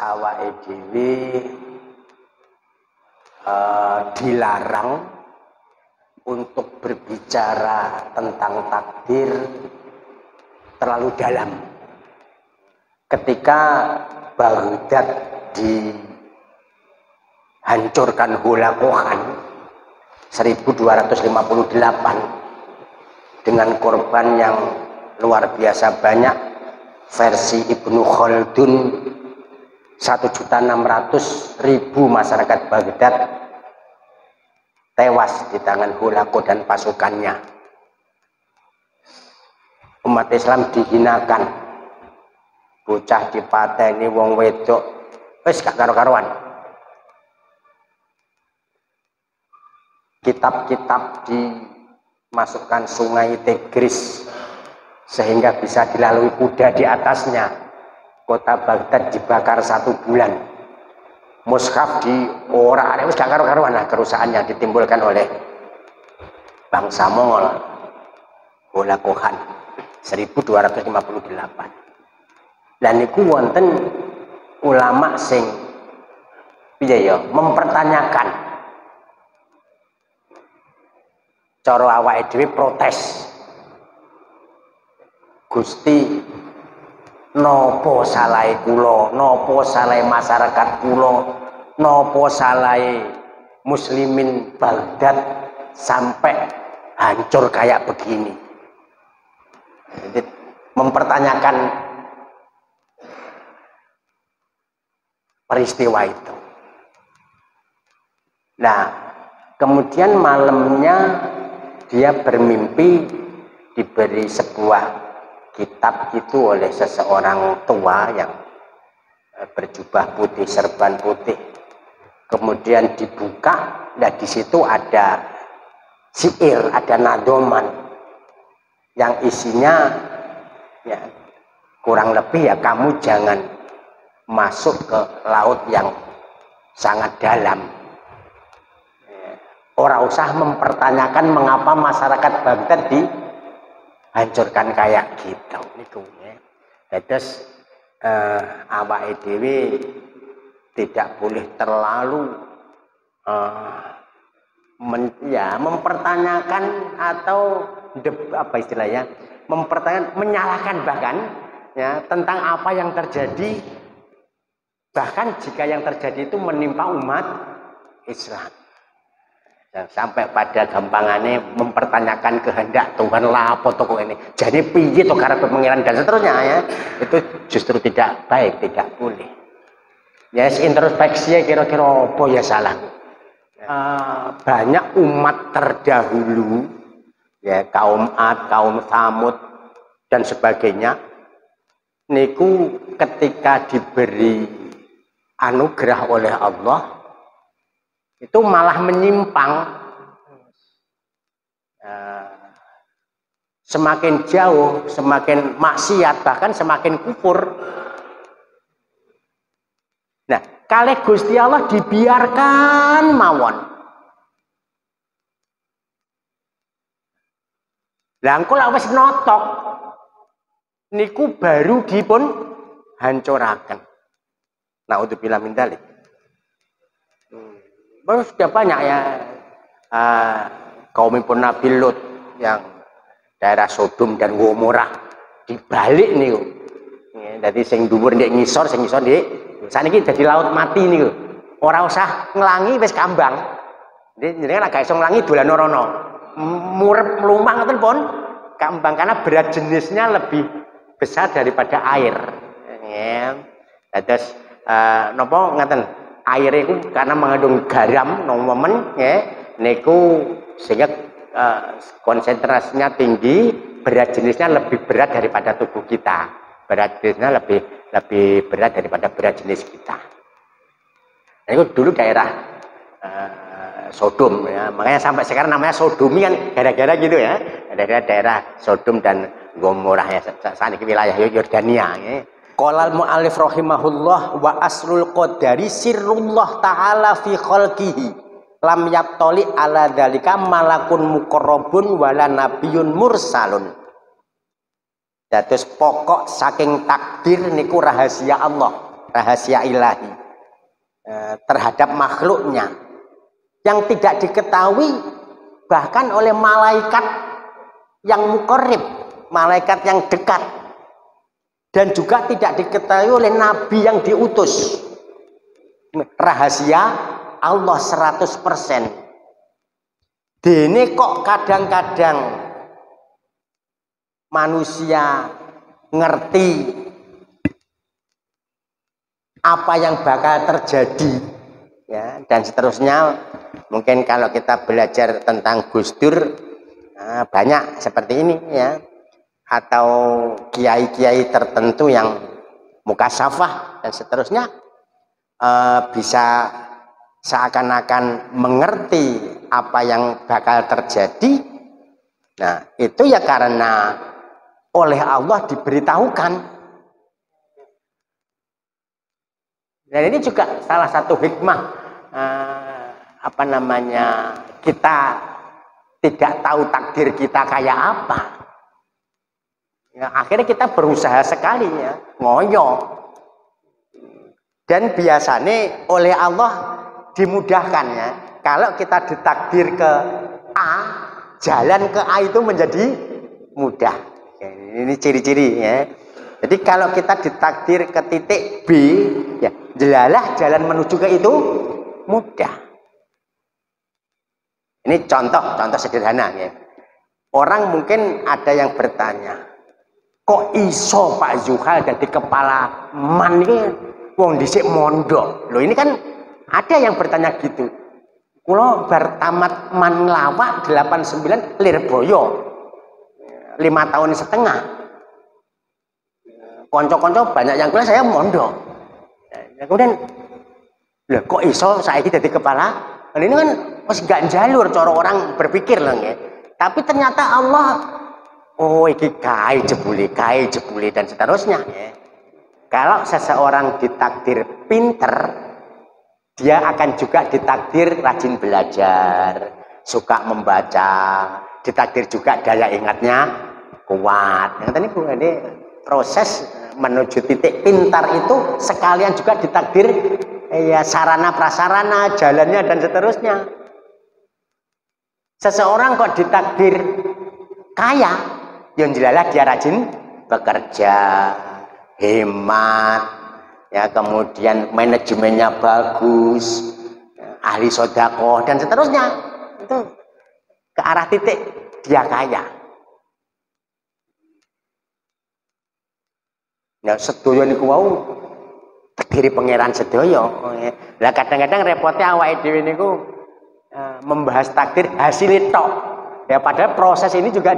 awake dhewe dilarang untuk berbicara tentang takdir terlalu dalam. Ketika Baghdad dihancurkan hulakohan 1258 dengan korban yang luar biasa banyak, versi Ibnu Khaldun 1.600.000 masyarakat Baghdad tewas di tangan Hulako dan pasukannya. Umat Islam dihinakan, bocah dipateni, wong wedok wis gak karo-karuan. Kitab-kitab dimasukkan sungai Tigris sehingga bisa dilalui kuda di atasnya. Kota Baghdad dibakar 1 bulan. Mushaf di ora-ora wis gak karo-karuan lah kerusakan yang ditimbulkan oleh bangsa Mongol. Hulakohan 1258. Dan niku wonten ulama sing piye ya mempertanyakan, cara awake dhewe protes, Gusti nopo salahe kula, nopo salahe masyarakat kula, nopo salahe muslimin Baghdad sampai hancur kayak begini. Jadi mempertanyakan peristiwa itu. Nah, kemudian malamnya dia bermimpi diberi sebuah kitab itu oleh seseorang tua yang berjubah putih, serban putih. Kemudian dibuka, dan di situ ada syair, ada nadoman yang isinya ya, kurang lebih ya, kamu jangan masuk ke laut yang sangat dalam. Orang usah mempertanyakan mengapa masyarakat Baghdad dihancurkan kayak gitu. Niku ya. Terus awake dhewe tidak boleh terlalu mempertanyakan atau apa istilahnya, mempertanyakan, menyalahkan bahkan ya tentang apa yang terjadi, bahkan jika yang terjadi itu menimpa umat Islam. Dan sampai pada gampangannya mempertanyakan kehendak Tuhan lah apa toko ini, jadi piye to karepe pengiran dan seterusnya ya, itu justru tidak baik, tidak boleh. Ya introspeksi kira-kira apa ya salah. Banyak umat terdahulu ya, kaum Ad, kaum Tsamud dan sebagainya niku ketika diberi anugerah oleh Allah itu malah menyimpang, semakin jauh, semakin maksiat, bahkan semakin kufur. Nah, kalih Gusti Allah dibiarkan mawon. Lah engko lak wis notok niku baru dipun hancuraken. Naudzubillah min dzalik. Baru sudah banyak ya kaum Nabi Lut yang daerah Sodom dan Gomorrah dibalik nih. Jadi sing dhuwur ndek ngisor, sing ngisor ndek saniki dadi laut mati niku. Ora usah nglangi wis kambang. Jenengan agak iso nglangi dolan rono. Murep mlumah ngoten pun kambang, karena berat jenisnya lebih besar daripada air. Ya. Terus napa ngaten? Air itu karena mengandung garam nomen ya, niku sehingga konsentrasinya tinggi, berat jenisnya lebih berat daripada tubuh kita, berat jenisnya lebih berat daripada berat jenis kita. Nah, itu dulu daerah Sodom ya, makanya sampai sekarang namanya Sodomi kan gara-gara gitu ya, daerah Sodom dan Gomorrah ya, saat ini wilayah Yordania ya. Qolal mu'allif rahimahullah wa aslul qadari sirrullah ta'ala fi khalqihi lam yattali ala dzalika malakun muqarrabun wala nabiyyun mursalun. Dados pokok saking takdir niku rahasia Allah. rahasia ilahi terhadap makhluknya yang tidak diketahui bahkan oleh malaikat yang muqarrib, malaikat yang dekat, dan juga tidak diketahui oleh nabi yang diutus. Rahasia Allah 100%. Dene kok kadang-kadang manusia ngerti apa yang bakal terjadi, ya, dan seterusnya. Mungkin kalau kita belajar tentang Gus Dur, banyak seperti ini, ya, atau kiai-kiai tertentu yang mukasyafah dan seterusnya, bisa seakan-akan mengerti apa yang bakal terjadi. Nah, itu ya karena oleh Allah diberitahukan. Dan ini juga salah satu hikmah, kita tidak tahu takdir kita kayak apa. Ya, akhirnya kita berusaha sekali, ya, ngoyo. Dan biasanya oleh Allah dimudahkan, ya. Kalau kita ditakdir ke A, jalan ke A itu menjadi mudah. Ya, ini ciri-ciri, ya. Jadi kalau kita ditakdir ke titik B, ya, jelalah jalan menuju ke itu mudah. Ini contoh sederhana, ya. Orang mungkin ada yang bertanya, kok iso Pak Zuhal jadi kepala MAN ini wong dhisik mondok. Loh, ini kan ada yang bertanya gitu. Kulo bar tamat MAN lawak 89 Lirboyo 5,5 tahun. Konco-konco banyak yang kuliah, saya mondok. Nah, kemudian, loh, kok iso saiki dadi kepala? Nah, ini kan wis gak jalur cara orang berpikir lah, ya. Tapi ternyata Allah, oh iki kai jebule dan seterusnya, ya. Kalau seseorang ditakdir pinter, dia akan juga ditakdir rajin belajar, suka membaca, ditakdir juga daya ingatnya kuat. Yang tadi Bu, ini proses menuju titik pintar itu sekalian juga ditakdir, ya, sarana prasarana, jalannya dan seterusnya. Seseorang kok ditakdir kaya, yang jelalah dia rajin bekerja, hemat, ya, kemudian manajemennya bagus, ahli sedekah dan seterusnya. Itu ke arah titik dia kaya. Nah, sedaya niku wau takdiri pangeran sedaya. Lah kadang-kadang repotnya awake dhewe niku membahas takdir hasil tok. Ya, padahal proses ini juga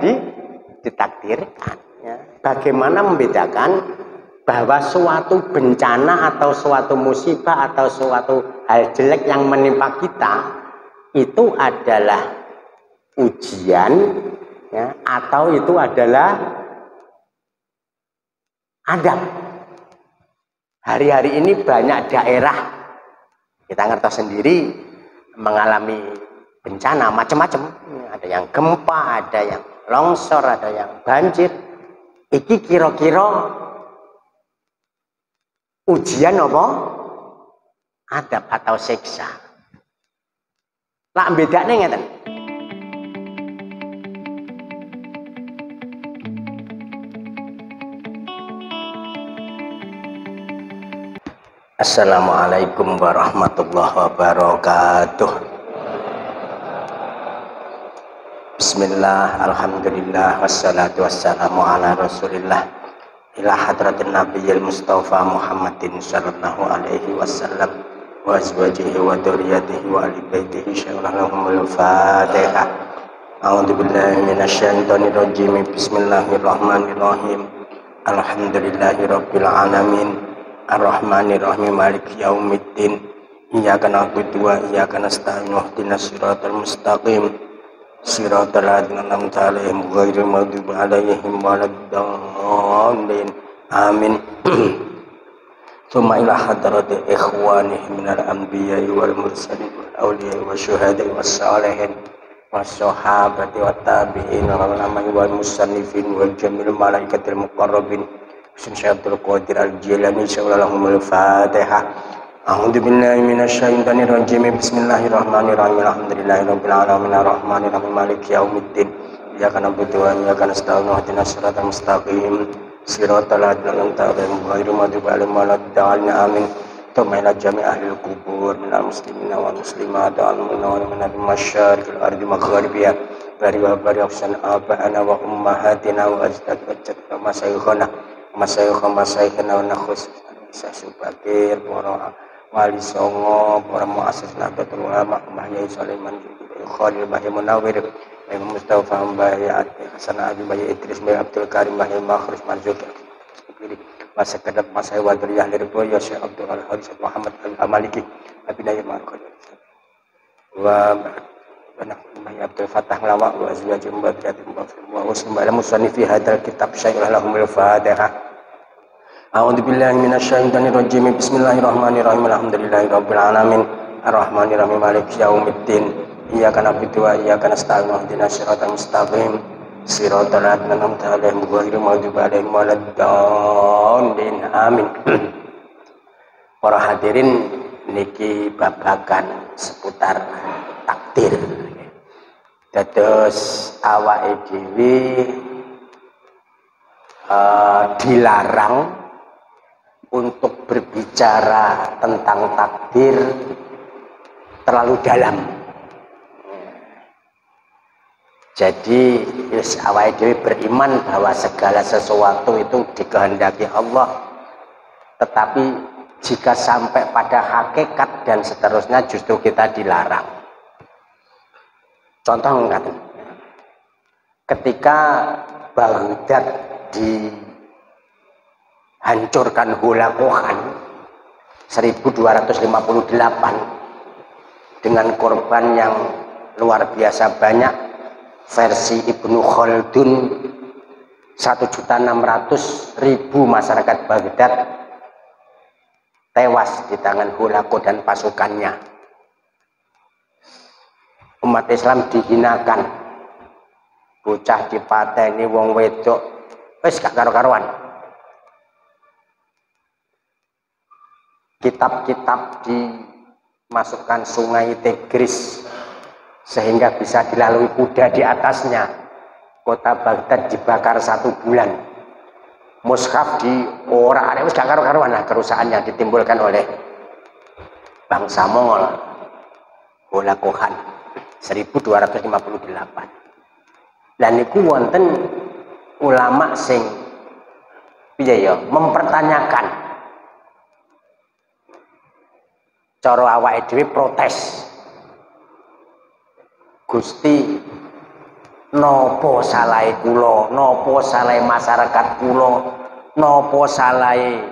ditakdirkan, ya. Bagaimana membedakan bahwa suatu bencana atau suatu musibah atau suatu hal jelek yang menimpa kita itu adalah ujian, ya, atau itu adalah adab. Hari-hari ini banyak daerah, kita ngerti sendiri, mengalami bencana macam-macam. Ada yang gempa, ada yang longsor, ada yang banjir. Iki kira-kira ujian apa? Adab atau siksa. Lah bedane ngeten. Assalamualaikum warahmatullahi wabarakatuh. Bismillah, alhamdulillah, wassalatu wassalamu ala rasulillah ila hadratin nabiyil mustafa Muhammadin sallallahu alaihi wasallam wa azwajihi wa dzurriyyatihi wa ali baitihi syarrahumul fatihah. A'udzu billahi minasyaitonir rajim. Bismillahirrahmanirrahim. Alhamdulillahi rabbil alamin. Ar-Rahmanir-Rahim, Maliki Yaumiddin. Iyyaka na'budu wa iyyaka nasta'in. Ihdinas siratal mustaqim. Siratal ladzina an'amta 'alaihim ghairil maghdubi 'alaihim waladdallin. Amin. Tsumma ila hadrati ikhwanihim minal anbiya'i wal mursalin wal awliya'i wasyuhada'i wassalihin wassahabati wat tabi'in wal ulama'i wal musannifin wal jamil malaikatil muqarrabin Syekh Abdul Qadir Al-Jilani Allahumma al-Fatihah. A'udzu billahi minasyaitonir rajim. Bismillahirrahmanirrahim. Alhamdulillahirabbil alamin arrahmanir rahim maliki yaumiddin. Iyyaka na'budu wa iyyaka nasta'in ihdinas siratal mustaqim. Siratal ladzina an'amta 'alaihim ghairil maghdubi 'alaihim waladdallin. Amin. Tumailah jami' ahli kubur minal muslimina wal muslimat wal mu'minina min masyariqil ardi magharibiha bari wa bari afsan aba'ana wa ummahatina wa ajdadana wa masyayikh wa nakhus sasubakir para wali songo para muassis Nahdlatul Ulama Mahya Sulaiman Khalil Bahya Munawwir Imam Mustafa Bahya Hasan Abi Bahya Idris Bahya Abdul Karim Bahya Makhrus Marzuki masa kedap masa wadriyah lirbo ya Syekh Abdul Haris Muhammad Al-Maliki Abinaya Marqad wa Bahya Abdul Fattah Lawak wa azwajim badriyatim wa muslim ala musannifi hadal kitab Syekh lahumul Fatihah. A'udzu billahi minasyaitonir rajim. Bismillahirrahmanirrahim. Alhamdulillahirabbil alamin arrahmanir rahim maliki yaumiddin. Iyyaka na'budu wa iyyaka nasta'in ihdinas siratal mustaqim. Siratal ladzina an'amta 'alaihim ghairil maghdubi 'alaihim waladdallin. Amin. Para hadirin niki babagan seputar takdir. Dados awake dhewe dilarang untuk berbicara tentang takdir terlalu dalam. Jadi awake dhewe beriman bahwa segala sesuatu itu dikehendaki Allah, tetapi jika sampai pada hakikat dan seterusnya justru kita dilarang. Contoh ngatakan, ketika Baghdad dihancurkan Hulakohan 1258 dengan korban yang luar biasa banyak, versi Ibnu Khaldun 1.600.000 masyarakat Baghdad tewas di tangan Hulako dan pasukannya. Umat Islam dihinakan, bocah dipateni, wong wedok wis gak karo-karuan. Kitab-kitab dimasukkan sungai Tigris sehingga bisa dilalui kuda di atasnya. Kota Baghdad dibakar 1 bulan. Mushaf di ora wis gak karo-karuan lah kerusakan yang ditimbulkan oleh bangsa Mongol. Hulakohan 1258. Dan niku wonten ulama sing piye ya mempertanyakan cara awake dhewe protes. Gusti, nopo salahe kula, nopo salahe masyarakat kula, nopo salahe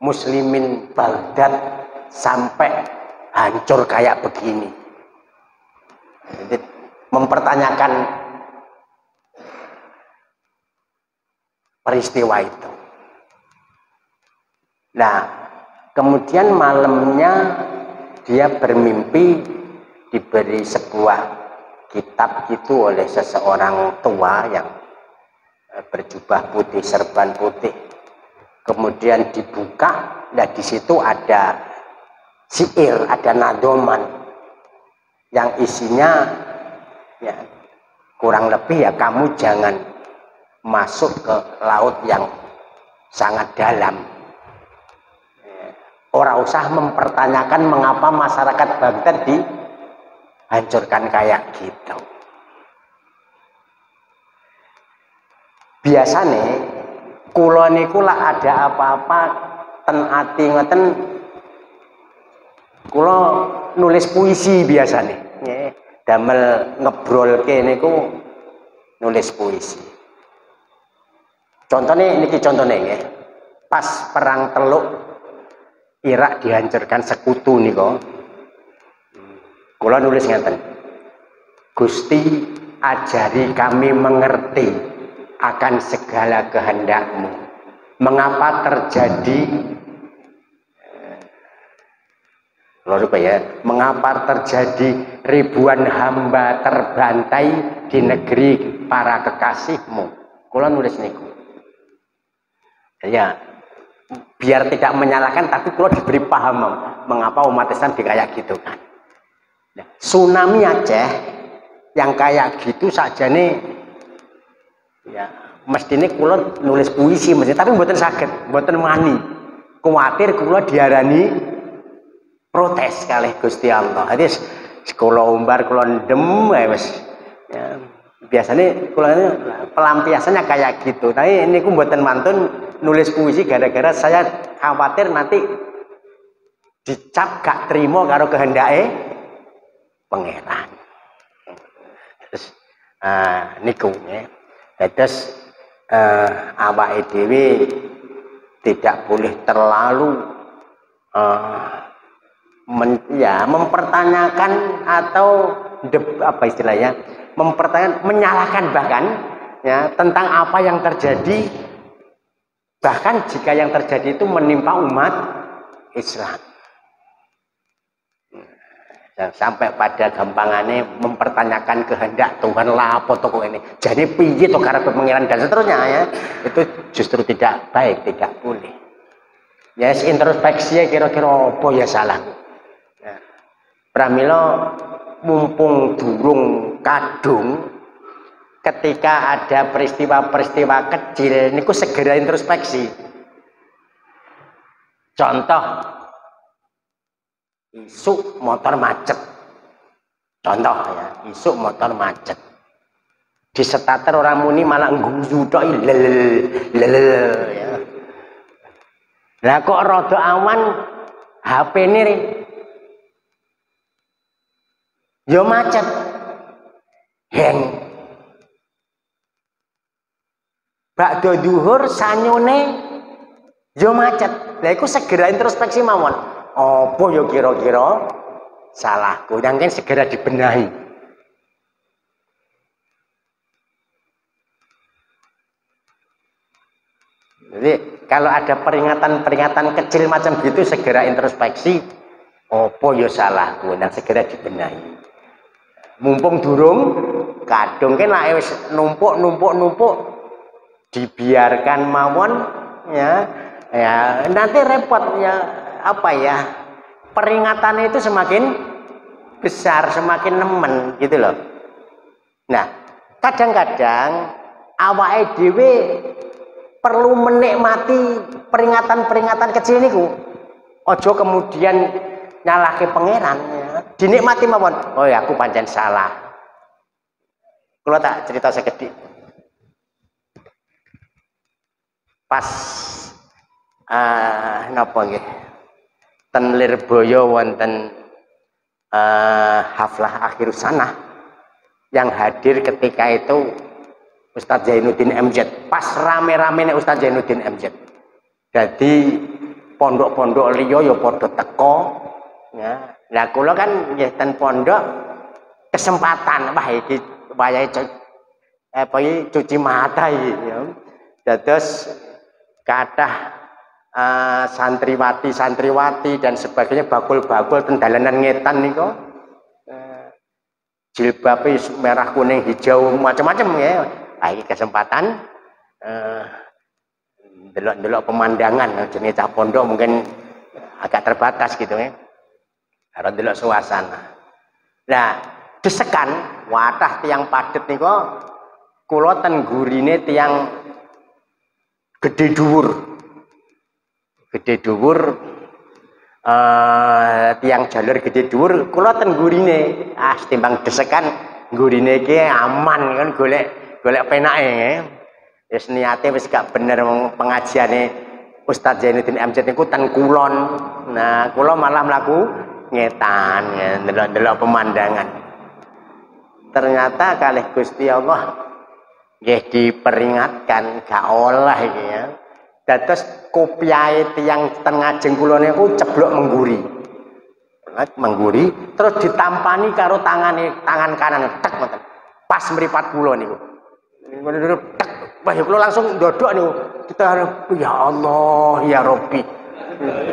muslimin Baghdad sampai hancur kayak begini. Jadi, mempertanyakan peristiwa itu. Nah, kemudian malamnya dia bermimpi diberi sebuah kitab itu oleh seseorang tua yang berjubah putih, serban putih. Kemudian dibuka, dan di situ ada syair, ada nadoman yang isinya ya kurang lebih ya, kamu jangan masuk ke laut yang sangat dalam. Orang usah mempertanyakan mengapa masyarakat Baghdad dihancurkan kayak gitu. Biasanya kula niku lah ada apa-apa ten ati ngoten kula nulis puisi biasanya. Damel ngebrolke niku nulis puisi. Contohnya niki contohnya nggih. Pas perang Teluk Irak dihancurkan sekutu niku. Kula nulis ngeten. Gusti, ajari kami mengerti akan segala kehendakmu. Mengapa terjadi mengapa terjadi ribuan hamba terbantai di negeri para kekasihmu? Kula nulis niku. Ya, biar tidak menyalahkan, tapi kalau diberi paham mengapa umat Islam kayak gitu kan. Nah, tsunami Aceh yang kayak gitu saja nih, ya mestinya kulo nulis puisi mesti, tapi mboten saged, mboten wani. Kuwatir kulo diarani protes kalih Gusti Allah. Jadi sekolah umbar kulo ndem wis. Ya, biasanya kulo ini pelampiasannya kayak gitu. Tapi ini ku mboten mantun nulis puisi gara-gara saya khawatir nanti dicap gak terima karo kehendake pangeran. Terus niku ya. Terus awake dhewe tidak boleh terlalu mempertanyakan atau apa istilahnya, mempertanyakan, menyalahkan bahkan ya tentang apa yang terjadi, bahkan jika yang terjadi itu menimpa umat Islam. Sampai pada gampangannya mempertanyakan kehendak Tuhan lah apa toko ini, jadi piye to karep pengiran dan seterusnya ya, itu justru tidak baik, tidak boleh. Ya, introspeksi kira-kira apa ya salah. Ya. Pramila mumpung durung kadung, ketika ada peristiwa-peristiwa kecil niku segera introspeksi. Contoh, isuk motor macet. Contoh ya, isuk motor macet. Di starter orang muni malah ngguyu tok ya. Lah kok rada awan HP ini yo macet. Heng. Bakdo duhur sanyone yo macet. Lah iku segera introspeksi mawon. Apa yo kira-kira salahku, dan kan segera dibenahi. Jadi kalau ada peringatan-peringatan kecil macam gitu segera introspeksi, apa yo salahku, dan segera dibenahi. Mumpung durung kadung kan lah wis numpuk dibiarkan mawon ya nanti repot ya, apa ya, peringatannya itu semakin besar, semakin nemen gitu loh. Nah, kadang-kadang awake dhewe perlu menikmati peringatan-peringatan kecil niku. Ojo kemudian nyalahke pangeran ya. Dinikmati mawon. Oh ya, aku pancen salah. Kalau tak cerita sekedhik. Pas napa nggih? Ten Lirboyo wonten haflah akhir sanah, yang hadir ketika itu Ustadz Zainuddin MZ, pas rame-ramene Ustadz Zainuddin MZ. Jadi pondok-pondok liya ya padha teko ya. Lah kula kan nggih ten pondok kesempatan wah iki wayahe cuci mata iki ya. Dados kathah santriwati dan sebagainya bakul-bakul ten dalanan ngetan niku jilbabe merah kuning hijau macam-macam ya. Ini kesempatan delok-delok pemandangan jenis cah pondok mungkin agak terbatas gitu ya. Harus delok suasana. Nah, desekan watah tiang padet niku kula ten gurine tiang gede dhuwur. Gede dhuwur tiang jalur gede dhuwur kula ten gurine. Setimbang desekan gurine iki aman kan golek penake ya. Wis niate wis gak bener pengajiane Ustadz Zainuddin MZ niku ten kulon. Nah, kula malah mlaku ngetan ya, ndelok-ndelok pemandangan. Ternyata kalih Gusti Allah nggih diperingatkan gak olah iki ya. Dados kopiahe tiyang ten ngajeng kula niku ceblok mengguri, terus ditampani karo tangan kanan tek ngoten. Pas mripat kula niku. Wah, kula langsung ndodok niku. Kita ya Allah ya Rabbi.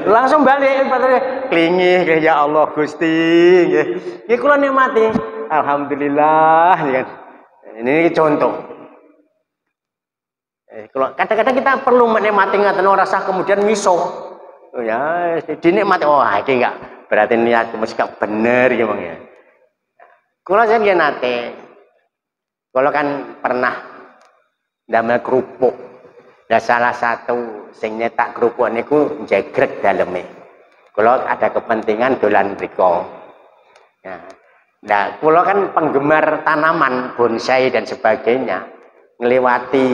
Langsung balik klingih ya Allah Gusti nggih. Nggih kula nikmati. Alhamdulillah ya. Ini contoh. Kalau kadang-kadang kita perlu menikmati ngaten ora sah kemudian miso. Ya, dinikmati. Oh, iki enggak berarti niat mesti gak bener ya, Bang ya. Kula jenengan nate. Kula kan pernah ndamel kerupuk. Nah, salah satu sing nyetak kerupuk niku jegrek daleme. Kula ada kepentingan dolan mriku. Nah, kula kan penggemar tanaman, bonsai dan sebagainya. Ngliwati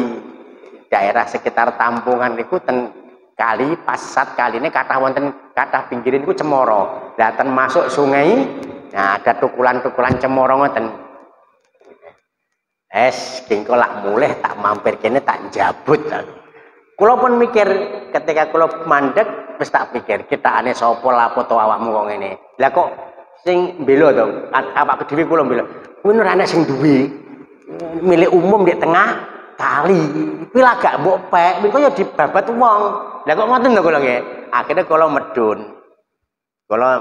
daerah sekitar Tampungan niku ten kali pasat kali ini kathah wonten kathah pinggirin niku cemara. Lah ten masuk sungai, nah ada tukulan-tukulan cemara ngoten. Kengko lak mulih tak mampir kene tak jabut. Kula pun mikir ketika kula mandek wis tak pikir kitane sapa lapo to awakmu kok ngene. Lah kok sing mbela to awakku dhewe kula mbela. Kuwi ora ana sing duwe milik umum di tengah kali. Kuwi lah gak mbok pek, kuwi ya dibabat wong. Lah kok ngoten to kula nggih. Akhire kula medun. Kula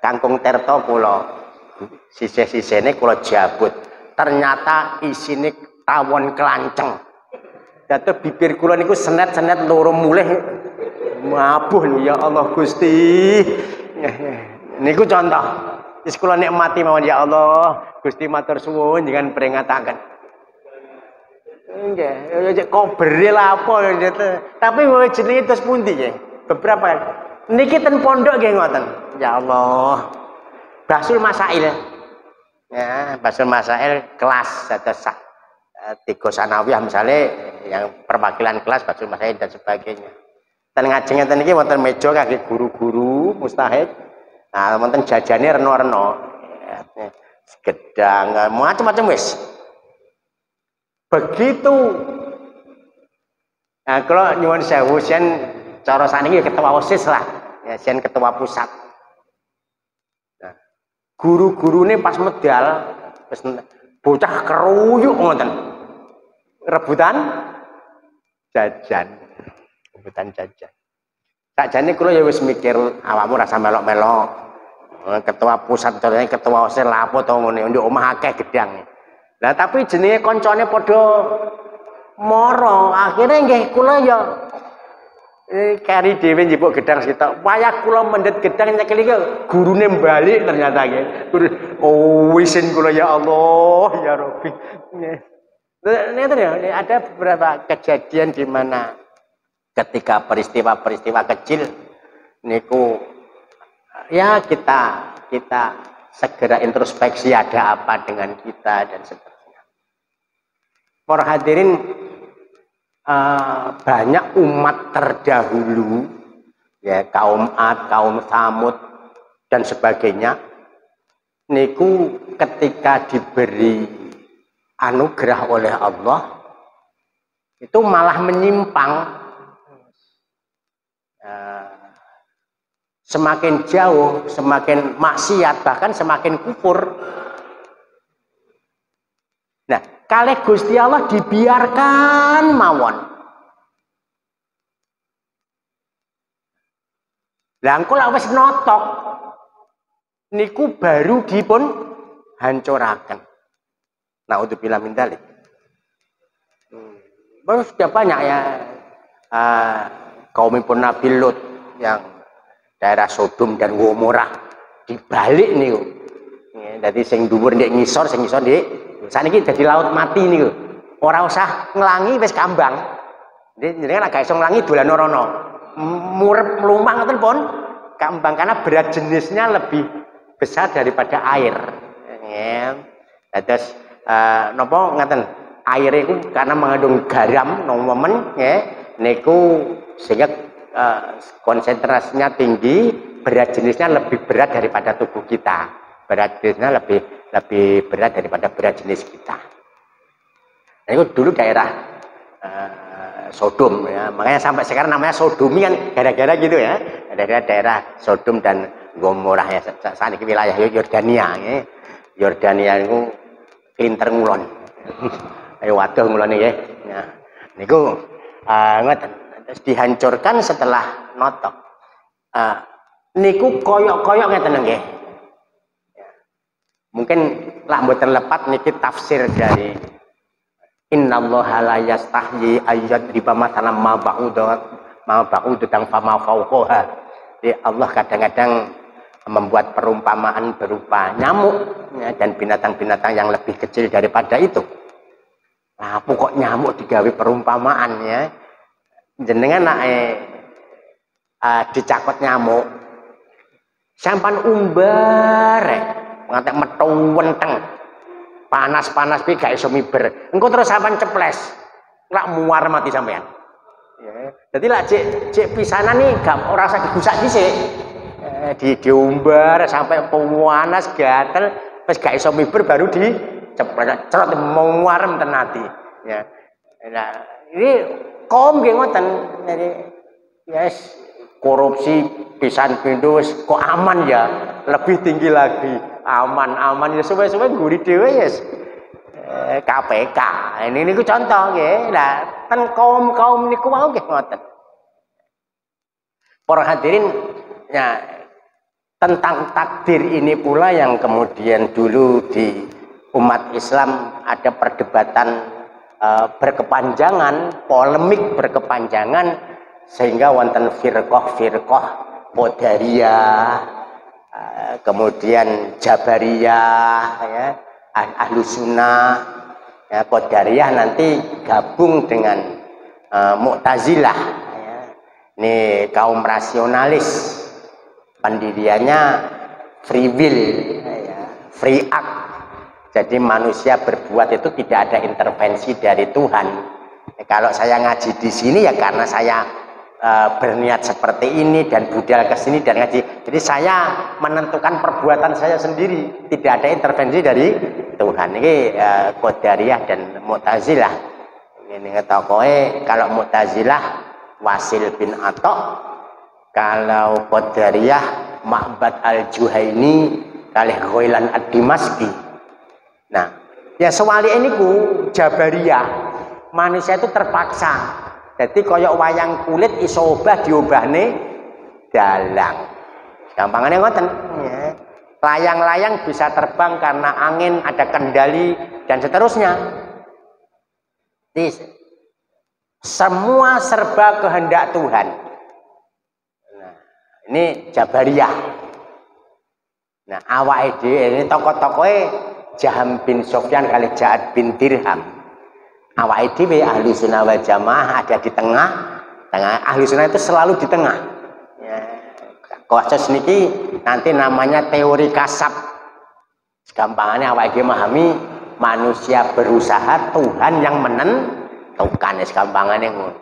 Kangkung Tirta kula sisih-sisihne kula jabut. Ternyata isine tawon kelanceng. Dados bibir kula niku senet-senet loro mulih mabuh ya Allah Gusti. Niku contoh. Wis kula nikmati mawon ya Allah. Gusti matur suwun jangan peringataken. Nggih, kok beril apa tapi jenenge terus pundi nggih. Beberapa niki ten pondok nggih ngoten. Ya Allah. Basul Masail. Ya, Basul Masail kelas dados tiga sanawiyah misalnya yang perwakilan kelas Basul Masail dan sebagainya. Dan ngajeng ngeten iki wonten meja kangge guru-guru mustahid. Nah, wonten jajane reno-reno. Gedang macam-macam wis. Begitu. Nah, kalau nyuwun sewu sen cara saniki ketua OSIS lah. Ya, sen ketua pusat. Nah, guru-gurune pas medal wis bocah keruyuk ngoten. Rebutan jajan. Rebutan jajan. Sakjane kula ya wis mikir awakmu rasa melok-melok. Ketua pusat contohnya ketua OSIS lah apa to ngene nduk omah akeh gedang. Lah tapi jenenge koncone padha mara. Akhire nggih kula ya kari dhewe njipuk gedang sitok. Wayah kula mendhet gedang nyekel iki gurune balik ternyata nggih. Oh wisin kula ya Allah ya Rabbi. Ya, ada beberapa kejadian di mana ketika peristiwa-peristiwa kecil niku ya kita segera introspeksi ada apa dengan kita dan seterusnya. Para hadirin, banyak umat terdahulu ya kaum Ad, kaum Tsamud dan sebagainya niku ketika diberi anugerah oleh Allah itu malah menyimpang, semakin jauh, semakin maksiat, bahkan semakin kufur. Nah, kalih Gusti Allah dibiarkan mawon. Lah engko lak wis notok niku baru dipun hancuraken. Naudzubillah min dzalik. Baru sudah banyak ya kaumipun Nabi Lut yang daerah Sodom dan Gomora dibalik niku. Dadi sing dhuwur ndek ngisor, sing ngisor ndek saniki dadi laut mati niku. Ora usah nglangi wis kambang. Jenengan agak iso nglangi dolan rono. Murep mlumang ngoten pun kambang karena berat jenisnya lebih besar daripada air. Ya. Terus napa ngaten air itu karena mengandung garam nomen ya niku sehingga konsentrasinya tinggi, berat jenisnya lebih berat daripada tubuh kita, berat jenisnya lebih berat daripada berat jenis kita. Nah, itu dulu daerah Sodom ya, makanya sampai sekarang namanya Sodomi kan gara-gara gitu ya, daerah Sodom dan Gomorrah ya, saat ini wilayah Yordania ya. Yordania itu pinter ngulon. Ayo waduh ngulon ya. Nah, niku ngoten. Terus dihancurkan setelah notok. Niku koyok-koyok ngeten nggih. Mungkin lah mboten lepat niki tafsir dari Innallaha la yastahyi ayyadriba mathalan ma ba'udatan fama fawqaha. Jadi Allah kadang-kadang membuat perumpamaan berupa nyamuk ya, dan binatang-binatang yang lebih kecil daripada itu. Nah, pokok nyamuk digawe perumpamaan ya. Jenengan dicakot nyamuk. Sampan umbar ngantek metu wenteng. Panas-panas pi gak iso miber. Engko terus sampean ceples. Lak muar mati sampean. Ya. Jadi lak cek pisanan nih gak ora usah digusak dhisik. Diumbar sampai panas gatel, terus gak iso miber baru diceples. Cerot muar menten ati. Ya. Nah, ini kaum nggih ngoten. Jadi yes, korupsi pisan pindho kok aman ya, lebih tinggi lagi. Aman ya suwe-suwe guri dhewe ya KPK. Ini niku contoh nggih. Lah ten kaum niku mau nggih ngoten. Para hadirin ya, tentang takdir ini pula yang kemudian dulu di umat Islam ada perdebatan berkepanjangan, polemik berkepanjangan sehingga wonten firqah Qadariyah, kemudian Jabariyah, ya, Ahlus Sunnah, ya, Qadariyah nanti gabung dengan Mu'tazilah. Ya. Ini kaum rasionalis, pendiriannya free will, ya, free act. Jadi manusia berbuat itu tidak ada intervensi dari Tuhan. Ya, kalau saya ngaji di sini ya karena saya berniat seperti ini dan budal ke sini dan ngaji. Jadi saya menentukan perbuatan saya sendiri, tidak ada intervensi dari Tuhan. Ini Qadariyah dan Mu'tazilah. Ini ngetokoe kalau Mu'tazilah Wasil bin Atok, kalau Qadariyah Ma'bad al-Juhaini kalih Ghailan ad-Dimaski. Nah, ya sewali ini ku Jabariyah, manusia itu terpaksa. Jadi koyok wayang kulit iso obah diobahne dalang. Gampangannya ngoten. Ya. Layang-layang bisa terbang karena angin, ada kendali dan seterusnya. Jadi, semua serba kehendak Tuhan. Nah, ini Jabariyah. Nah, awake dhewe ini tokoh-tokohe Jaham bin Sofyan kali Ja'ad bin Dirham. Awake dhewe ahli sunnah wal jamaah ada di tengah. Ahli sunnah itu selalu di tengah. Ya. Kasus niki nanti namanya teori kasab. Gampangannya awake dhewe memahami manusia berusaha, Tuhan yang menentukan. Gampangannya ngono.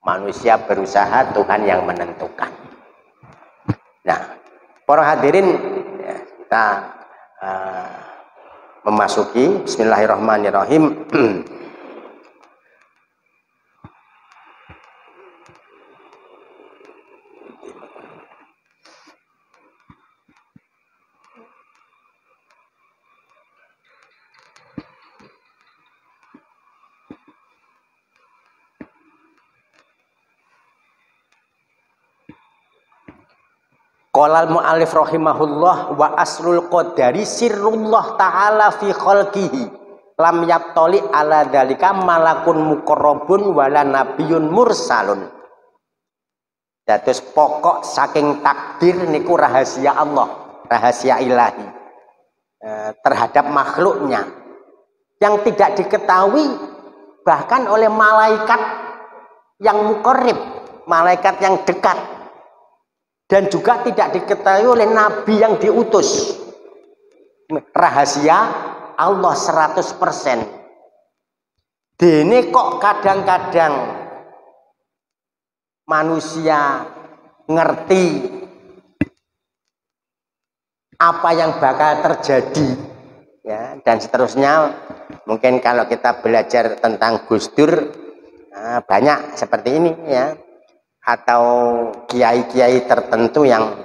Manusia berusaha, Tuhan yang menentukan. Nah, para hadirin ya, kita memasuki Bismillahirrahmanirrahim. Qolal mu'alif rahimahullah wa aslul qadari sirrullah ta'ala fi khalqihi lam yattali ala dzalika malakun muqarrabun wala nabiyyun mursalun. Dados pokok saking takdir niku rahasia Allah, rahasia ilahi terhadap makhluknya yang tidak diketahui bahkan oleh malaikat yang muqarrib, malaikat yang dekat. Dan juga tidak diketahui oleh nabi yang diutus. Rahasia Allah 100%. Dene kok kadang-kadang manusia ngerti apa yang bakal terjadi ya, dan seterusnya. Mungkin kalau kita belajar tentang Gus Dur banyak seperti ini ya. Atau kiai-kiai tertentu yang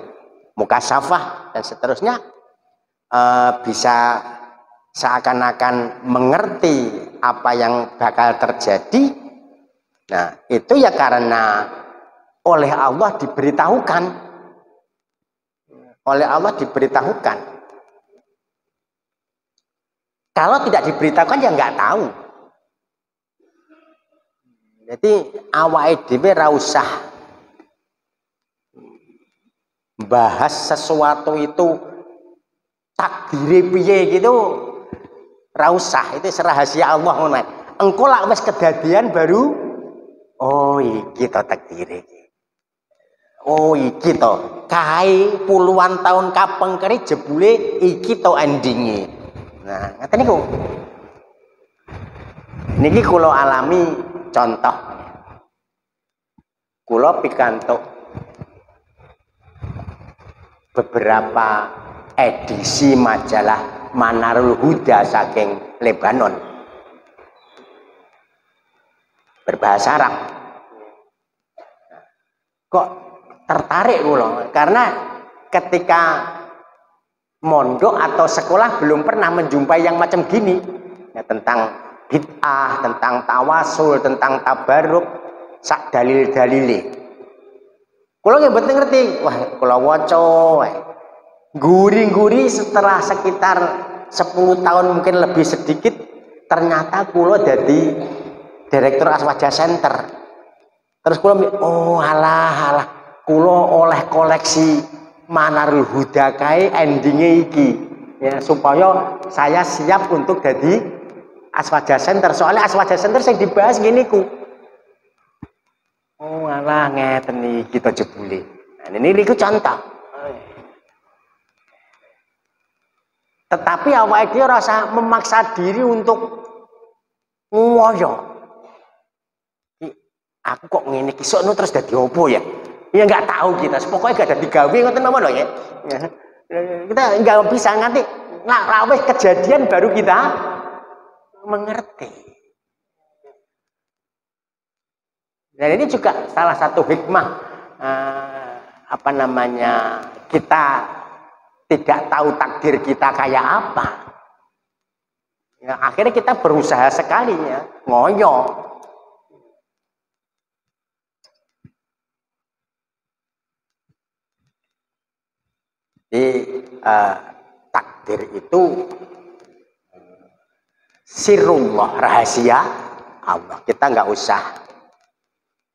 mukasyafah dan seterusnya bisa seakan-akan mengerti apa yang bakal terjadi. Nah, itu ya karena oleh Allah diberitahukan. Oleh Allah diberitahukan. Kalau tidak diberitahukan ya nggak tahu. Jadi awake dhewe ra usah bahas sesuatu itu takdire piye gitu. Ra usah, itu rahasia Allah ngono. Engko lak wis kedadian baru oh iki to takdire iki. Oh iki to. Kae puluhan tahun kapengkere jebule iki to endinge. Nah, ngaten niku. Niki kula alami contoh. Kula pikantuk beberapa edisi majalah Manarul Huda saking Lebanon berbahasa Arab. Kok tertarik kula karena ketika mondok atau sekolah belum pernah menjumpai yang macam gini ya, tentang bid'ah, tentang tawasul, tentang tabarruk, sak dalil-dalile. Kula nggih mboten ngerti. Wah, kula waca wae. Guri-guri setelah sekitar 10 tahun mungkin lebih sedikit ternyata kula jadi direktur Aswaja Center. Terus kula oh alah kula oleh koleksi Manarul Huda kae endinge iki ya supaya saya siap untuk jadi Aswaja Center. Soalnya Aswaja Center sing dibahas ngene ku. Oh alah ngeten iki kita jebule. Nah, ini niku contoh. Tetapi awake dhewe rasa memaksa diri untuk ngoyo. Aku kok ngene iki sokno terus dadi opo ya? Ya nggak tahu kita. Pokoknya gak dadi gawe ngoten mawon lho ya. Kita nggak bisa nanti nah wis kejadian baru kita mengerti. Dan ini juga salah satu hikmah apa namanya kita tidak tahu takdir kita kayak apa. Ya, akhirnya kita berusaha sekali ya ngoyo. Jadi takdir itu sirullah, rahasia Allah. Kita nggak usah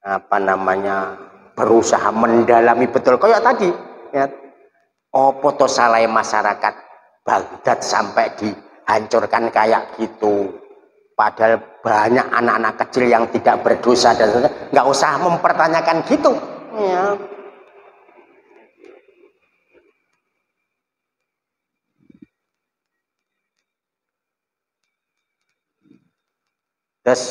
apa namanya berusaha mendalami betul kayak tadi ya. Opo to salah masyarakat Baghdad sampai dihancurkan kayak gitu, padahal banyak anak-anak kecil yang tidak berdosa dan nggak usah mempertanyakan gitu ya. Terus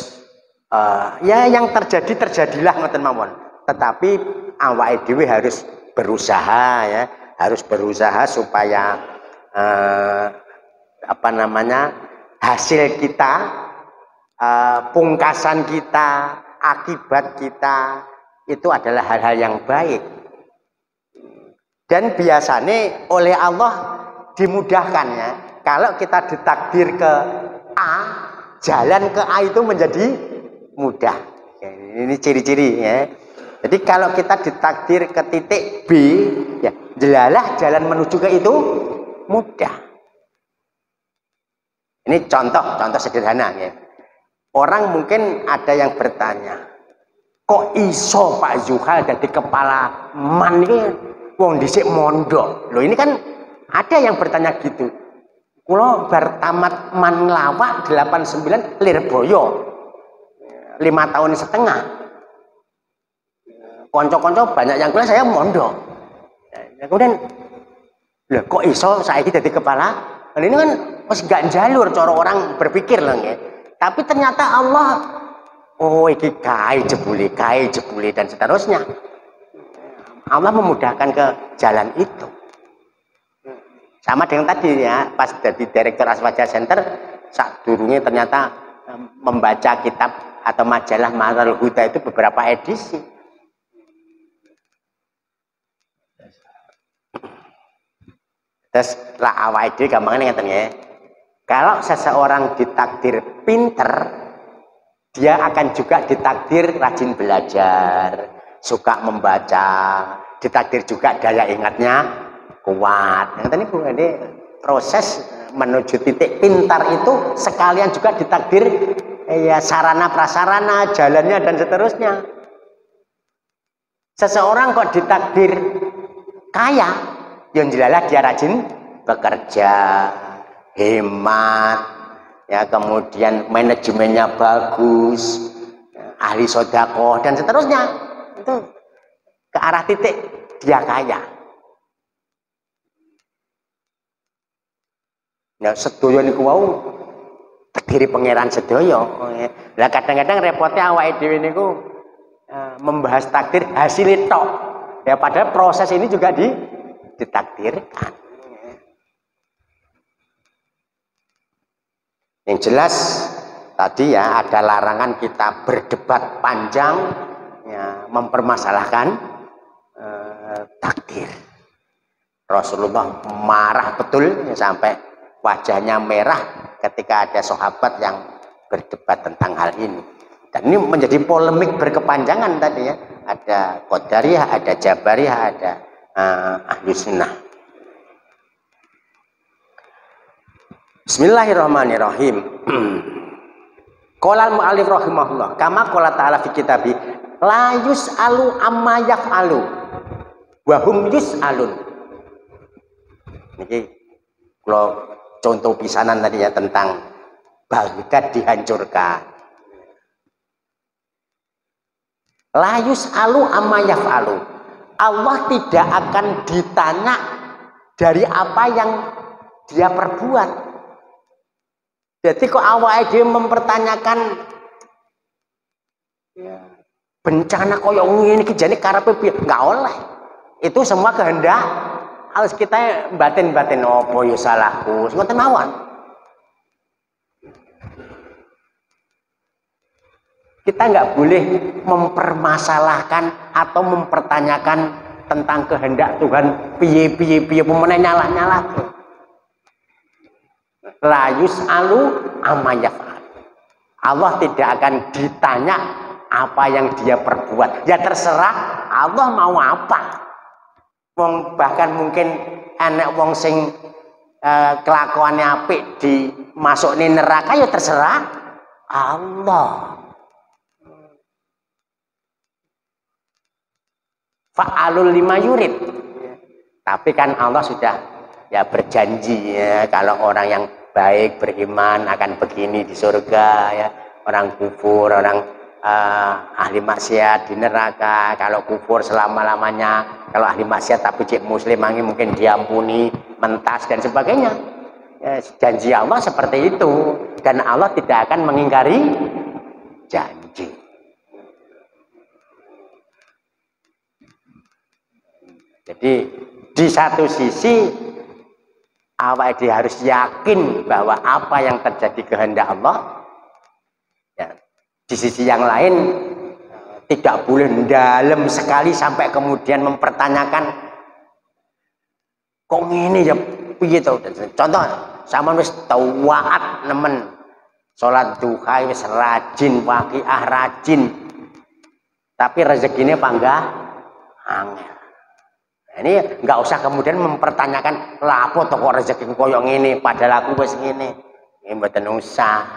ya yang terjadilah ngoten mawon. Tetapi awake dhewe harus berusaha ya, harus berusaha supaya apa namanya hasil kita, pungkasan kita, akibat kita itu adalah hal-hal yang baik. Dan biasanya oleh Allah dimudahkan ya. Kalau kita ditakdir ke A, jalan ke A itu menjadi mudah. Ini ciri-ciri ya. Jadi kalau kita ditakdir ke titik B, ya jelalah jalan menuju ke itu mudah. Ini contoh sederhana ya. Orang mungkin ada yang bertanya, kok iso Pak Zuhal jadi kepala MAN ini wong dhisik mondok. Loh ini kan ada yang bertanya gitu. Kulo bar tamat MAN lawak 89 Lirboyo 5 tahun setengah. Konco-konco banyak yang kuliah saya mondok. Nah, kemudian loh kok iso saiki dadi kepala? Nah, ini kan wis gak jalur cara orang berpikir loh ya. Tapi ternyata Allah oh iki kae jebule dan seterusnya. Allah memudahkan ke jalan itu. Sama dengan tadi ya, pas jadi direktur Aswaja Center, sadurunge ternyata membaca kitab atau majalah Manarul Huda itu beberapa edisi. Terus lah awake dhewe gampangane ngeten ya. Kalau seseorang ditakdir pinter, dia akan juga ditakdir rajin belajar, suka membaca, ditakdir juga daya ingatnya kuat. Yang tadi Bu, ini proses menuju titik pintar itu sekalian juga ditakdir ya sarana prasarana, jalannya dan seterusnya. Seseorang kok ditakdir kaya, yang jelalah dia rajin bekerja, hemat, ya kemudian manajemennya bagus, ahli sodako dan seterusnya. Itu ke arah titik dia kaya. Nah, sedoyo niku wau takdiri pangeran sedoyo. Lah kadang-kadang repotnya awake dhewe niku membahas takdir hasil tok. Ya padahal proses ini juga ditakdirkan. Yang jelas tadi ya ada larangan kita berdebat panjang, ya, mempermasalahkan takdir. Rasulullah marah betul ya, sampai wajahnya merah ketika ada sahabat yang berdebat tentang hal ini. Dan ini menjadi polemik berkepanjangan tadi ya. Ada Qadariyah, ada Jabariyah, ada Ahlus Sunnah. Bismillahirrahmanirrahim. Qala al-mu'allif rahimahullah, kama qala ta'ala fi kitabi, la yus'alu amma yaf'alu wa hum yus'alun. Niki kalau contoh pisanan tadi ya tentang Baghdad dihancurkan. La yus'alu amma yaf'alu. Allah tidak akan ditanya dari apa yang dia perbuat. Jadi kok awake dhewe mempertanyakan ya, bencana koyo ngene iki jane karepe piye? Enggak oleh. Itu semua kehendak harus kita batin-batin opo ya salahku. Ngoten mawon. Kita nggak boleh mempermasalahkan atau mempertanyakan tentang kehendak Tuhan piye pemene nyalah la yus'alu amma yaf'al. Allah tidak akan ditanya apa yang dia perbuat. Ya terserah Allah mau apa. Bahkan mungkin anak wong sing kelakuannya apik dimasukne neraka ya terserah Allah. Fa'alul lima yurid. Tapi kan Allah sudah ya berjanji ya, kalau orang yang baik beriman akan begini di surga ya, orang kufur, orang ahli maksiat di neraka. Kalau kufur selama-lamanya, kalau ahli maksiat tapi cek muslim mungkin diampuni, mentas dan sebagainya. Ya, janji Allah seperti itu dan Allah tidak akan mengingkari janji. Jadi di satu sisi awak dia harus yakin bahwa apa yang terjadi kehendak Allah. Ya, di sisi yang lain tidak boleh dalam sekali sampai kemudian mempertanyakan kok ini ya begitu. Contoh, sama wis tawaat nemen sholat duha wis rajin, waqiah rajin, tapi rezekinya panggah angel. Ini nggak usah kemudian mempertanyakan lah apa toko rezeki koyong ini padahal aku wis ngene. Ini mboten usah.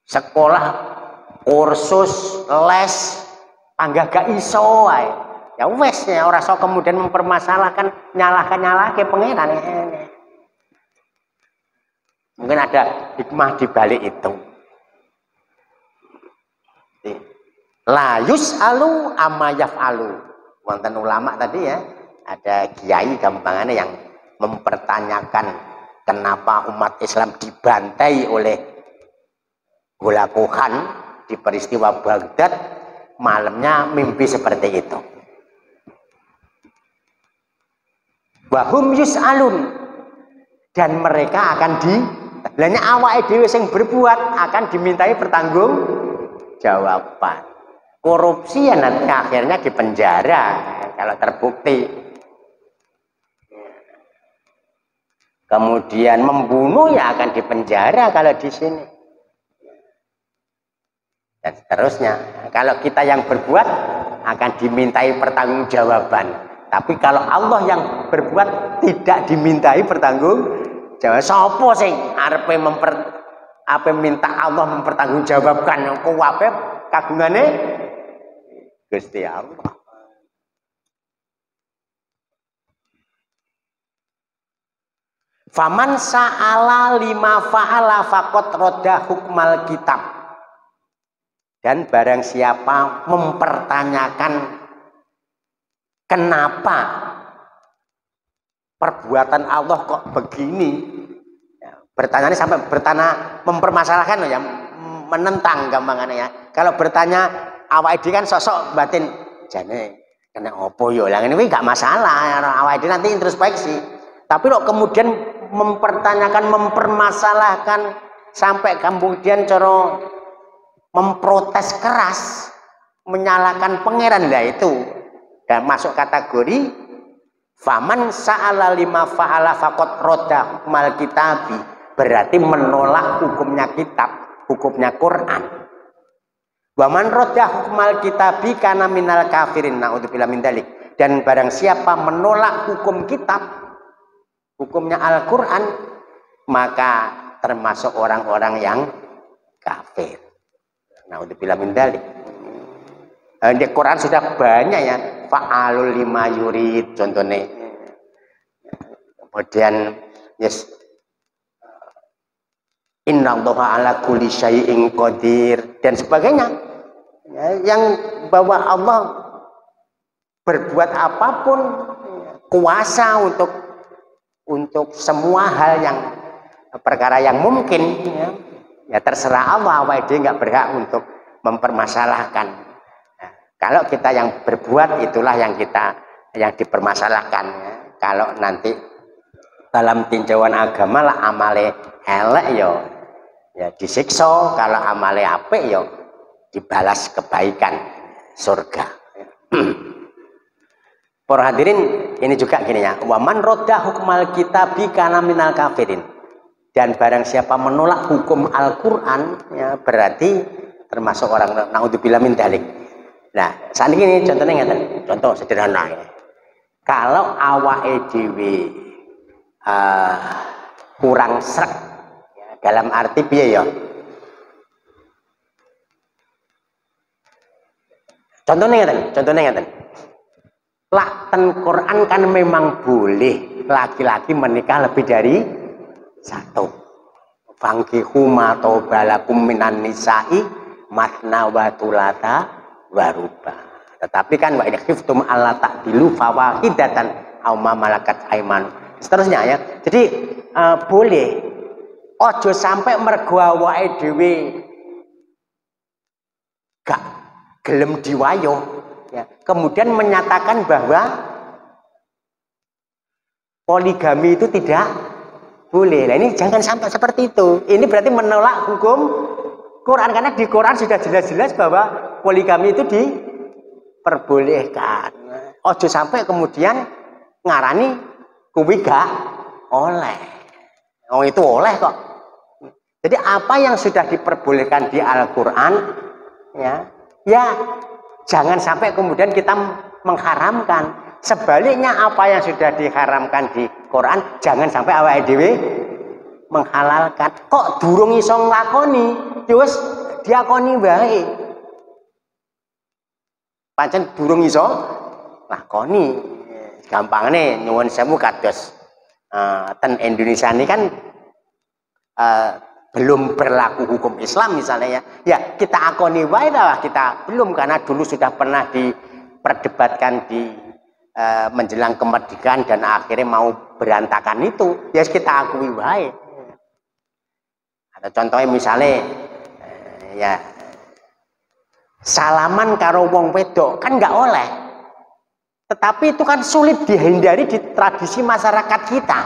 Sekolah, kursus, les, panggah gak iso wae. Ya wes ya ora iso kemudian mempermasalahkan nyalahke pangeran. Mungkin ada hikmah di balik itu. La yus'alu amma yaf'alu. Wonten ulama tadi ya, ada kiai gampangannya yang mempertanyakan kenapa umat Islam dibantai oleh Hulakuhan di peristiwa Baghdad, malamnya mimpi seperti itu. Wahum yus'alun, dan mereka akan lanya awake dhewe sing berbuat akan dimintai pertanggungjawaban. Korupsi ya nanti akhirnya di penjara kalau terbukti. Kemudian membunuh ya akan di penjara kalau di sini. Dan seterusnya. Kalau kita yang berbuat akan dimintai pertanggungjawaban. Tapi kalau Allah yang berbuat tidak dimintai pertanggungjawaban. Sopo sing arepe Apa minta Allah mempertanggungjawabkan kuwabe kagungane Gusti Allah. Faman sa'ala lima fa'ala faqad rodda hukmal kitab. Dan barang siapa mempertanyakan kenapa perbuatan Allah kok begini, ya, bertanya sampai bertanya mempermasalahkan ya, menentang gampangannya ya. Kalau bertanya awak ini kan sosok batin jane kena opo yo lah, ini gak masalah, awak ini nanti introspeksi. Tapi kok kemudian mempertanyakan, mempermasalahkan sampai kemudian coro memprotes keras, menyalahkan pangeran lah itu, dan masuk kategori faman sa'ala lima fa'ala faqad rodda hukmal kitabi, berarti menolak hukumnya kitab, hukumnya Quran. Waman rodda hukmal kitabi kana minal kafirin, naudzubillah min dzalik. Dan barang siapa menolak hukum kitab, hukumnya Al-Quran, maka termasuk orang-orang yang kafir. Naudzubillah min dzalik. Di Quran sudah banyak ya, fa'alul lima yurid contohnya. Kemudian yes, innallaha ala kulli syai'in qadir dan sebagainya. Ya, yang bahwa Allah berbuat apapun kuasa untuk semua hal yang perkara yang mungkin ya terserah Allah, dia nggak berhak untuk mempermasalahkan. Nah, kalau kita yang berbuat itulah yang dipermasalahkan ya. Kalau nanti dalam tinjauan agama lah amale elek ya disiksa, kalau amale apik ya dibalas kebaikan surga. Para hadirin, ini juga gini ya, waman rodda hukmal kitabi kana minal kafirin. Dan barang siapa menolak hukum Al-Quran ya, berarti termasuk orang naudzubillah min dzalik. Nah, saat ini contohnya ngeten, contoh sederhana ya. Kalau awake dhewe kurang srek ya, dalam arti piye ya? Contohnya ngeten. Lakten Quran kan memang boleh laki-laki menikah lebih dari satu. Fankihu ma tobalakum minan nisa'i matna wa thulatha wa ruba. Tetapi kan wa in khiftum alla ta'dilu fawahidatan aw ma malakat aymanu. Seterusnya ya. Jadi boleh ojo sampai mergo awake dhewe gak gelem diwayo. Ya, kemudian menyatakan bahwa poligami itu tidak boleh. Nah, ini jangan sampai seperti itu. Ini berarti menolak hukum Quran, karena di Quran sudah jelas-jelas bahwa poligami itu diperbolehkan. Ojo sampai kemudian ngarani kuwi gak oleh. Oh itu oleh kok. Jadi apa yang sudah diperbolehkan di Al-Quran ya jangan sampai kemudian kita mengharamkan. Sebaliknya apa yang sudah diharamkan di Quran jangan sampai awake dhewe menghalalkan. Kok durung iso nglakoni, wis diakoni wae. Pancen durung iso lakoni. Gampangane nyuwun sewu kados ten Indonesia ini kan belum berlaku hukum Islam misalnya ya kita akoni wae lah, kita belum, karena dulu sudah pernah diperdebatkan di menjelang kemerdekaan dan akhirnya mau berantakan itu ya kita akui wae. Ada contohnya misalnya ya salaman karo wong wedok kan nggak oleh, tetapi itu kan sulit dihindari di tradisi masyarakat kita.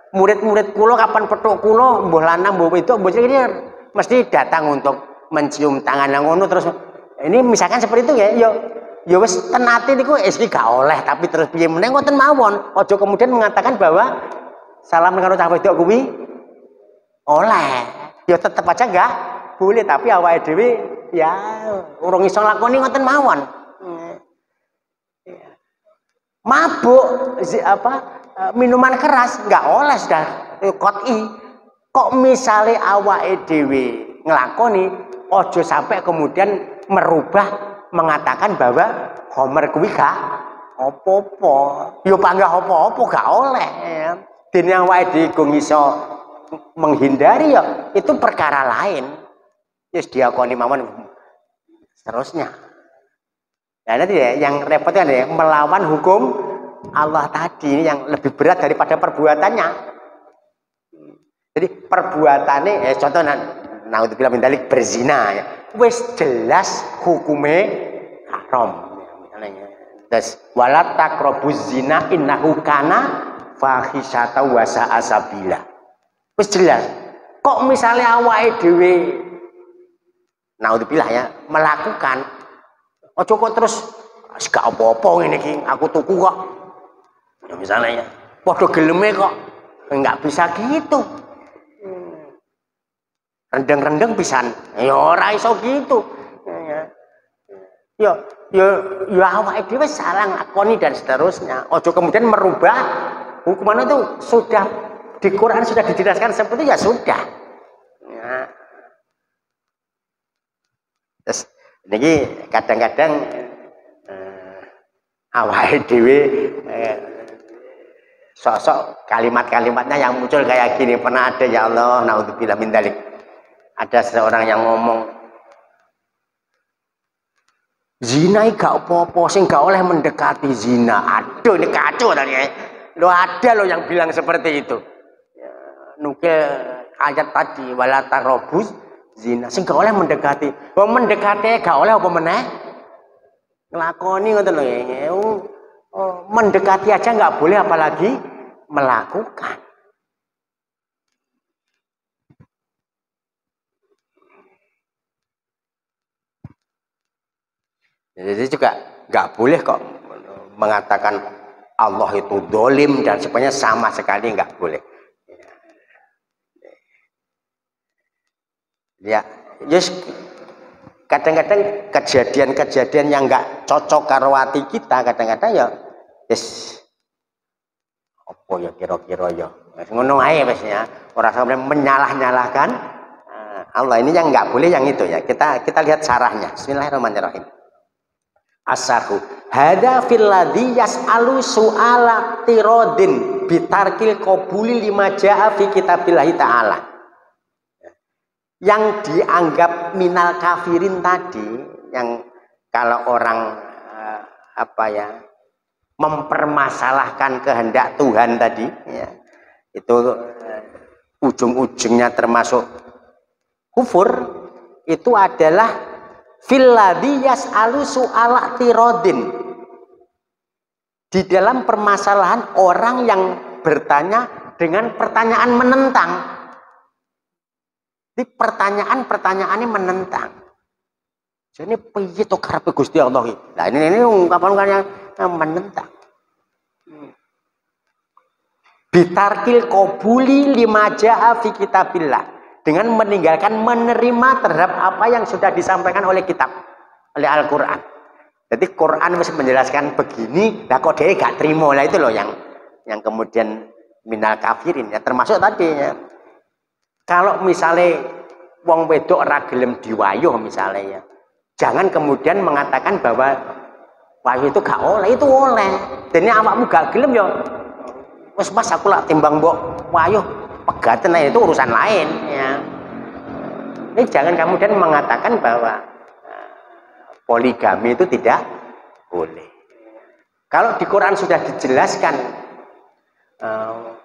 Murid-murid kulo kapan petuk kulo mbuh lanang mbuh wedok mbuh ini mesti datang untuk mencium tangan yang ngono, terus ini misalkan seperti itu ya wis tenati niku iki gak oleh, tapi terus piye meneh ngoten mawon. Ojo kemudian mengatakan bahwa salam karo cah wedok kuwi oleh. Ya tetep aja enggak boleh, tapi awake dhewe ya urung iso lakoni ngoten mawon. Mabuk minuman keras nggak oleh, sudah Kok misale awake dhewe nglakoni ojo sampai kemudian merubah mengatakan bahwa Homer kuwi gak apa-apa. Yo panggah apa-apa gak oleh ya. Dene awake dhewe iso menghindari ya itu perkara lain. Yes diakoni mawon seterusnya. Nah nanti ya, yang repotnya ya, melawan hukum Allah tadi ini yang lebih berat daripada perbuatannya. Jadi perbuatannya, contohnya, naudzubillah min dzalik berzina ya, wis jelas hukumnya haram. Misalnya, terus wala taqrabuz zina innahu kana fahisyata wa sa'a sabila. Wis jelas. Kok misalnya awake dhewe naudzubillah ya melakukan, ojo kok terus gak apa-apa ngene iki, aku tuku kok. Ya misalnya ya, padha geleme kok. Enggak bisa gitu. Rendeng-rendeng pisan. Ya ora iso gitu. Ya awake dhewe salah ngakoni dan seterusnya. Ojo kemudian merubah hukuman itu sudah di Quran sudah dijelaskan seperti ya sudah. Ya. Terus niki kadang-kadang awake dhewe sosok kalimat-kalimatnya yang muncul kayak gini. Pernah ada, ya Allah, naudzubillah min dzalik. Ada seorang yang ngomong, zina gak apa-apa, sing gak oleh mendekati zina. Aduh, ini kacau tadi. Lo ada lo yang bilang seperti itu. Ya, nukil ayat tadi, wala tarobus zina, sing gak oleh mendekati. Oh, mendekati gak oleh apa meneh? Ngelakoni ngoten lho ya. Oh, mendekati aja nggak boleh apalagi melakukan. Jadi juga nggak boleh kok mengatakan Allah itu dolim dan sebenarnya sama sekali nggak boleh. Ya, yes. Kadang-kadang kejadian-kejadian yang nggak cocok karo hati kita kadang-kadang ya yes, apa ya kira-kira ya ngono ae biasanya orang sampai menyalah-nyalahkan Allah. Ini yang nggak boleh yang itu ya. Kita lihat sarahnya. Bismillahirrahmanirrahim. Asahu hada fil ladzi yas'alu su'ala tirodin bitarkil qabuli lima jaa fi kitabillahi ta'ala. Yang dianggap minal kafirin tadi, yang kalau orang mempermasalahkan kehendak Tuhan tadi ya, itu ujung-ujungnya termasuk kufur, itu adalah filladhi yas'alu su'ala tirodin, di dalam permasalahan orang yang bertanya dengan pertanyaan menentang. Di pertanyaan-pertanyaannya menentang. Jadi piye to karepe Gusti Allah iki? Nah ini ungkapan yang menentang. Bitarkil qabuli lima jaa fi kitabillah, dengan meninggalkan menerima terhadap apa yang sudah disampaikan oleh kitab, oleh Al-Qur'an. Jadi Quran masih menjelaskan begini, lah kok dia gak terima, lah itu loh yang kemudian minal kafirin ya, termasuk tadi ya. Kalau misalnya wong wedok ora gelem diwayuh misalnya ya, jangan kemudian mengatakan bahwa wayuh itu gak oleh, itu oleh. Dene awakmu gak gelem ya wis Mas aku lak timbang mbok wayuh pegaten itu urusan lain ya. Ini jangan kemudian mengatakan bahwa poligami itu tidak boleh. Kalau di Quran sudah dijelaskan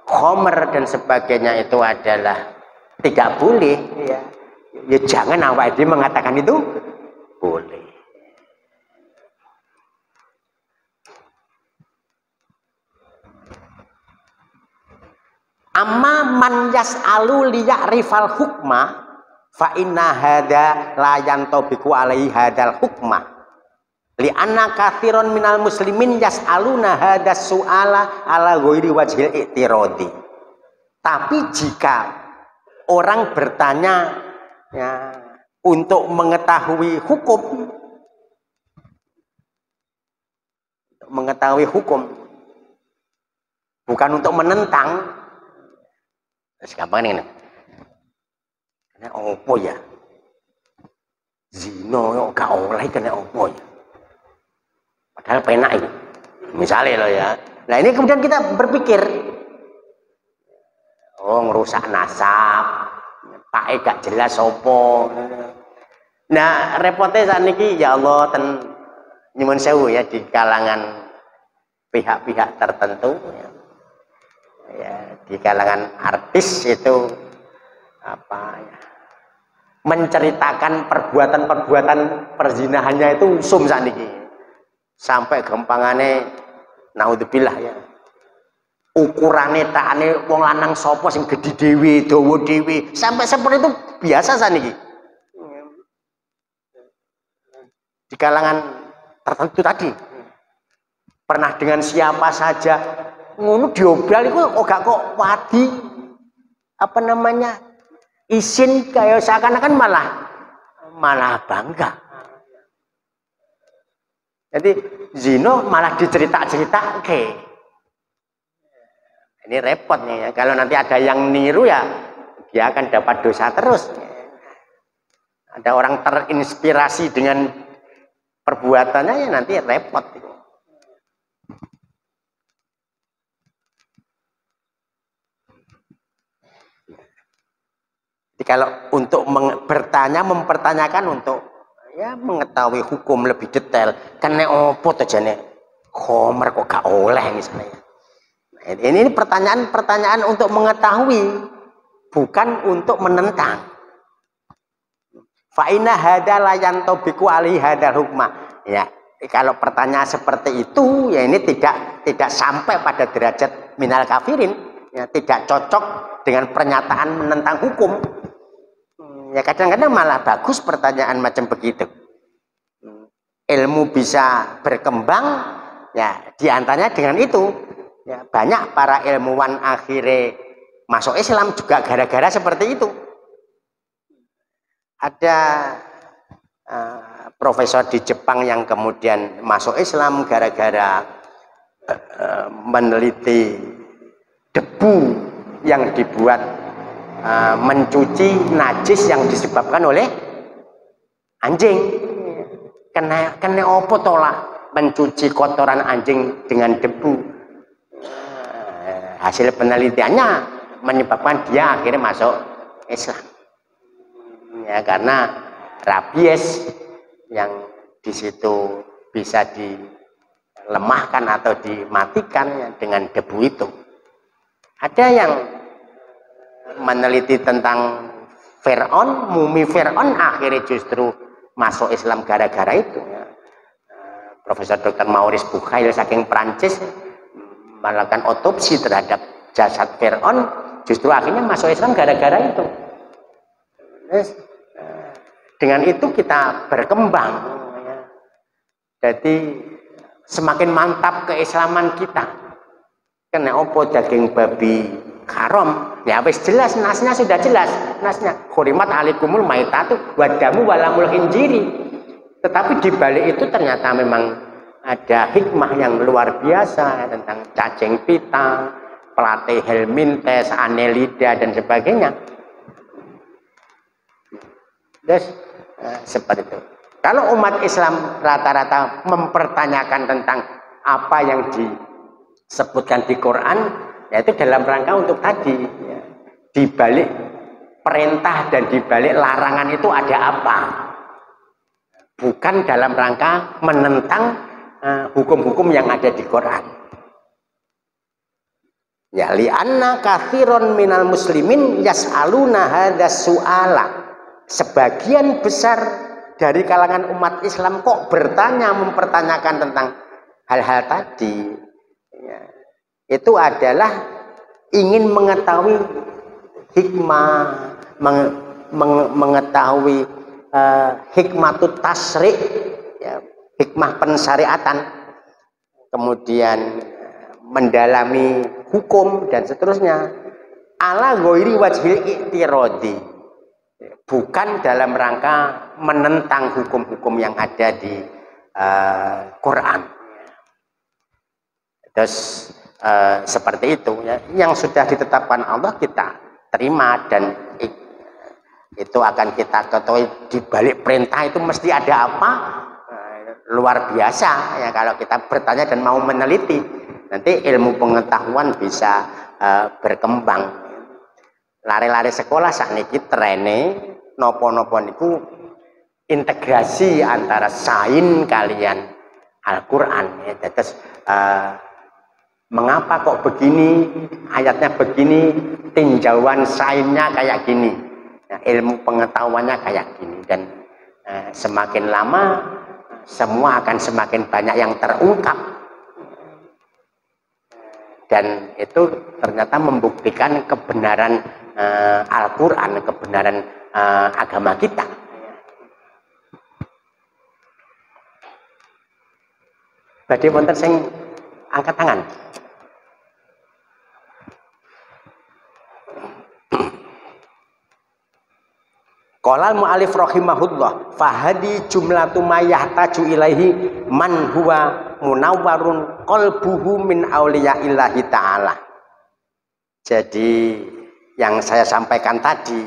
khomer dan sebagainya itu adalah tidak boleh ya jangan awake dhewe mengatakan itu boleh. Amma man yas'alu liya'rifal hukma fa inna hadza la yantabiqu alaihi hadzal hukma li anna katsiran minal muslimin yas'aluna hadzas su'ala ala ghairi wajhil i'tiradi. Tapi jika orang bertanya ya, untuk mengetahui hukum, bukan untuk menentang. Gampang ini. Nek opo ya? Zina kok gak oleh kena opo ya? Padahal penak ini. Misalnya loh ya. Nah ini kemudian kita berpikir, oh ngerusak nasab, Pak gak jelas opo. Nah repotnya saat ini ya Allah nyuwun sewu ya di kalangan pihak-pihak tertentu ya, di kalangan artis itu apa ya, menceritakan perbuatan-perbuatan perzinahannya itu sum saat ini sampai gampangannya naudzubillah ya ukurannya takane wong lanang sopo sing gede dewi, dawa dewi sampai seperti itu biasa saat ini di kalangan tertentu tadi. Pernah dengan siapa saja ngono diobral itu kok wadi apa namanya izin kayak seakan-akan malah bangga. Jadi zina malah dicerita-cerita oke. Ini repotnya ya. Kalau nanti ada yang niru ya dia akan dapat dosa terus. Ada orang terinspirasi dengan perbuatannya ya nanti repot. Jadi kalau untuk mempertanyakan untuk ya mengetahui hukum lebih detail, kena opo to jane khomer kok gak oleh misalnya. Nah, ini pertanyaan untuk mengetahui, bukan untuk menentang. Fa inna hadza la yantabiqu alaihi hadzal hukma. Ya, kalau pertanyaan seperti itu ya ini tidak sampai pada derajat minal kafirin, ya tidak cocok dengan pernyataan menentang hukum. Ya kadang-kadang malah bagus pertanyaan macam begitu. Ilmu bisa berkembang ya diantaranya dengan itu. Ya, banyak para ilmuwan akhirnya masuk Islam juga gara-gara seperti itu. Ada profesor di Jepang yang kemudian masuk Islam gara-gara meneliti debu yang dibuat mencuci najis yang disebabkan oleh anjing. Kena opo tolak mencuci kotoran anjing dengan debu. Hasil penelitiannya menyebabkan dia akhirnya masuk Islam. Ya karena rabies yang di situ bisa dilemahkan atau dimatikan ya, dengan debu itu. Ada yang meneliti tentang Fir'aun, mumi Fir'aun akhirnya justru masuk Islam gara-gara itu ya. Profesor Dr. Maurice Bucaille saking Prancis melakukan otopsi terhadap jasad Fir'aun, justru akhirnya masuk Islam gara-gara itu. Dengan itu kita berkembang ya. Jadi semakin mantap keislaman kita. Kena opo daging babi haram ya wis jelas, nasnya sudah jelas, nasnya khurimat alaikumul maitatu wadamu walamul khinjiri. Tetapi di balik itu ternyata memang ada hikmah yang luar biasa tentang cacing pita, plate helminthes, annelida dan sebagainya. Terus seperti itu. Kalau umat Islam rata-rata mempertanyakan tentang apa yang disebutkan di Quran, yaitu dalam rangka untuk tadi ya, di balik perintah dan di balik larangan itu ada apa, bukan dalam rangka menentang hukum-hukum yang ada di Quran. Ya li'anna katsiron minal muslimin yas'aluna hadzas su'ala. Sebagian besar dari kalangan umat Islam kok mempertanyakan tentang hal-hal tadi ya, itu adalah ingin mengetahui hikmah, mengetahui hikmatut tasri' ya, hikmah pensyariatan, kemudian mendalami hukum dan seterusnya ala ghairi wajhil i'tiradi, bukan dalam rangka menentang hukum-hukum yang ada di Quran. Terus seperti itu ya, yang sudah ditetapkan Allah kita terima dan itu akan kita ketahui di balik perintah itu mesti ada apa. Luar biasa ya kalau kita bertanya dan mau meneliti, nanti ilmu pengetahuan bisa berkembang. Lari-lari sekolah sakniki trene nopo-nopo niku integrasi antara sains kalian Al-Qur'an ya. Terus mengapa kok begini, ayatnya begini, tinjauan sainsnya kayak gini, nah, ilmu pengetahuannya kayak gini, dan semakin lama semua akan semakin banyak yang terungkap, dan itu ternyata membuktikan kebenaran Al-Quran, kebenaran agama kita. Badhe wonten sing angkat tangan. Qolal mu'alif rahimahullah fahadi jumlatu ma yahtaju ilaihi man huwa munawwarun qalbuhu min auliya'illahi ta'ala. Jadi yang saya sampaikan tadi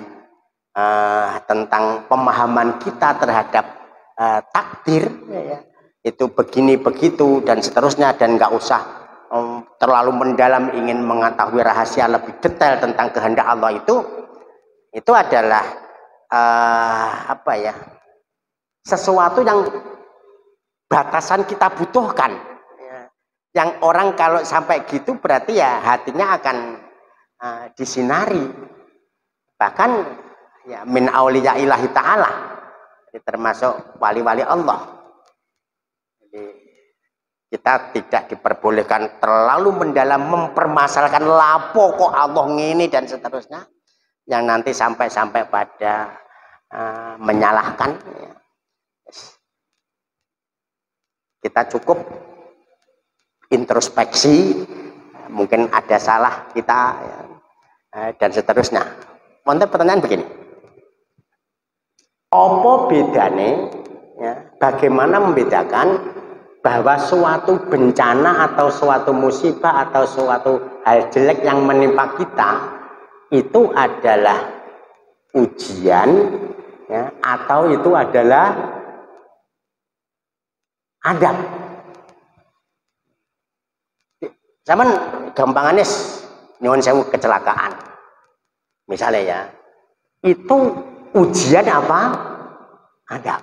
tentang pemahaman kita terhadap takdir ya, itu begini begitu dan seterusnya, dan nggak usah terlalu mendalam ingin mengetahui rahasia lebih detail tentang kehendak Allah, itu adalah apa ya, sesuatu yang batasan kita butuhkan ya. Yang orang kalau sampai gitu berarti ya hatinya akan disinari, bahkan ya min auliya'illahi ta'ala, termasuk wali-wali Allah. Jadi kita tidak diperbolehkan terlalu mendalam mempermasalahkan lapo kok Allah ngini dan seterusnya, yang nanti sampai pada menyalahkan ya. Kita cukup introspeksi, mungkin ada salah kita ya, dan seterusnya. Wonten pertanyaan begini, apa bedane ya, bagaimana membedakan bahwa suatu bencana atau suatu musibah atau suatu hal jelek yang menimpa kita itu adalah ujian ya, atau itu adalah adab. Zaman gampangannya nyuwun sewu kecelakaan misalnya ya, itu ujian apa? Adab.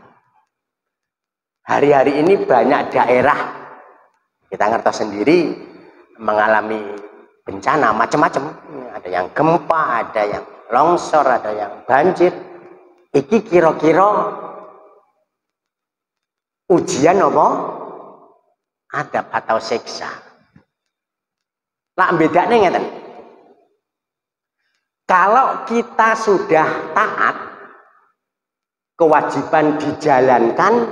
Hari-hari ini banyak daerah kita ngertos sendiri mengalami bencana macam-macam, ada yang gempa, ada yang longsor, ada yang banjir. Iki kira-kira ujian apa? Adab atau siksa. Lah bedane ngeten. Kalau kita sudah taat, kewajiban dijalankan,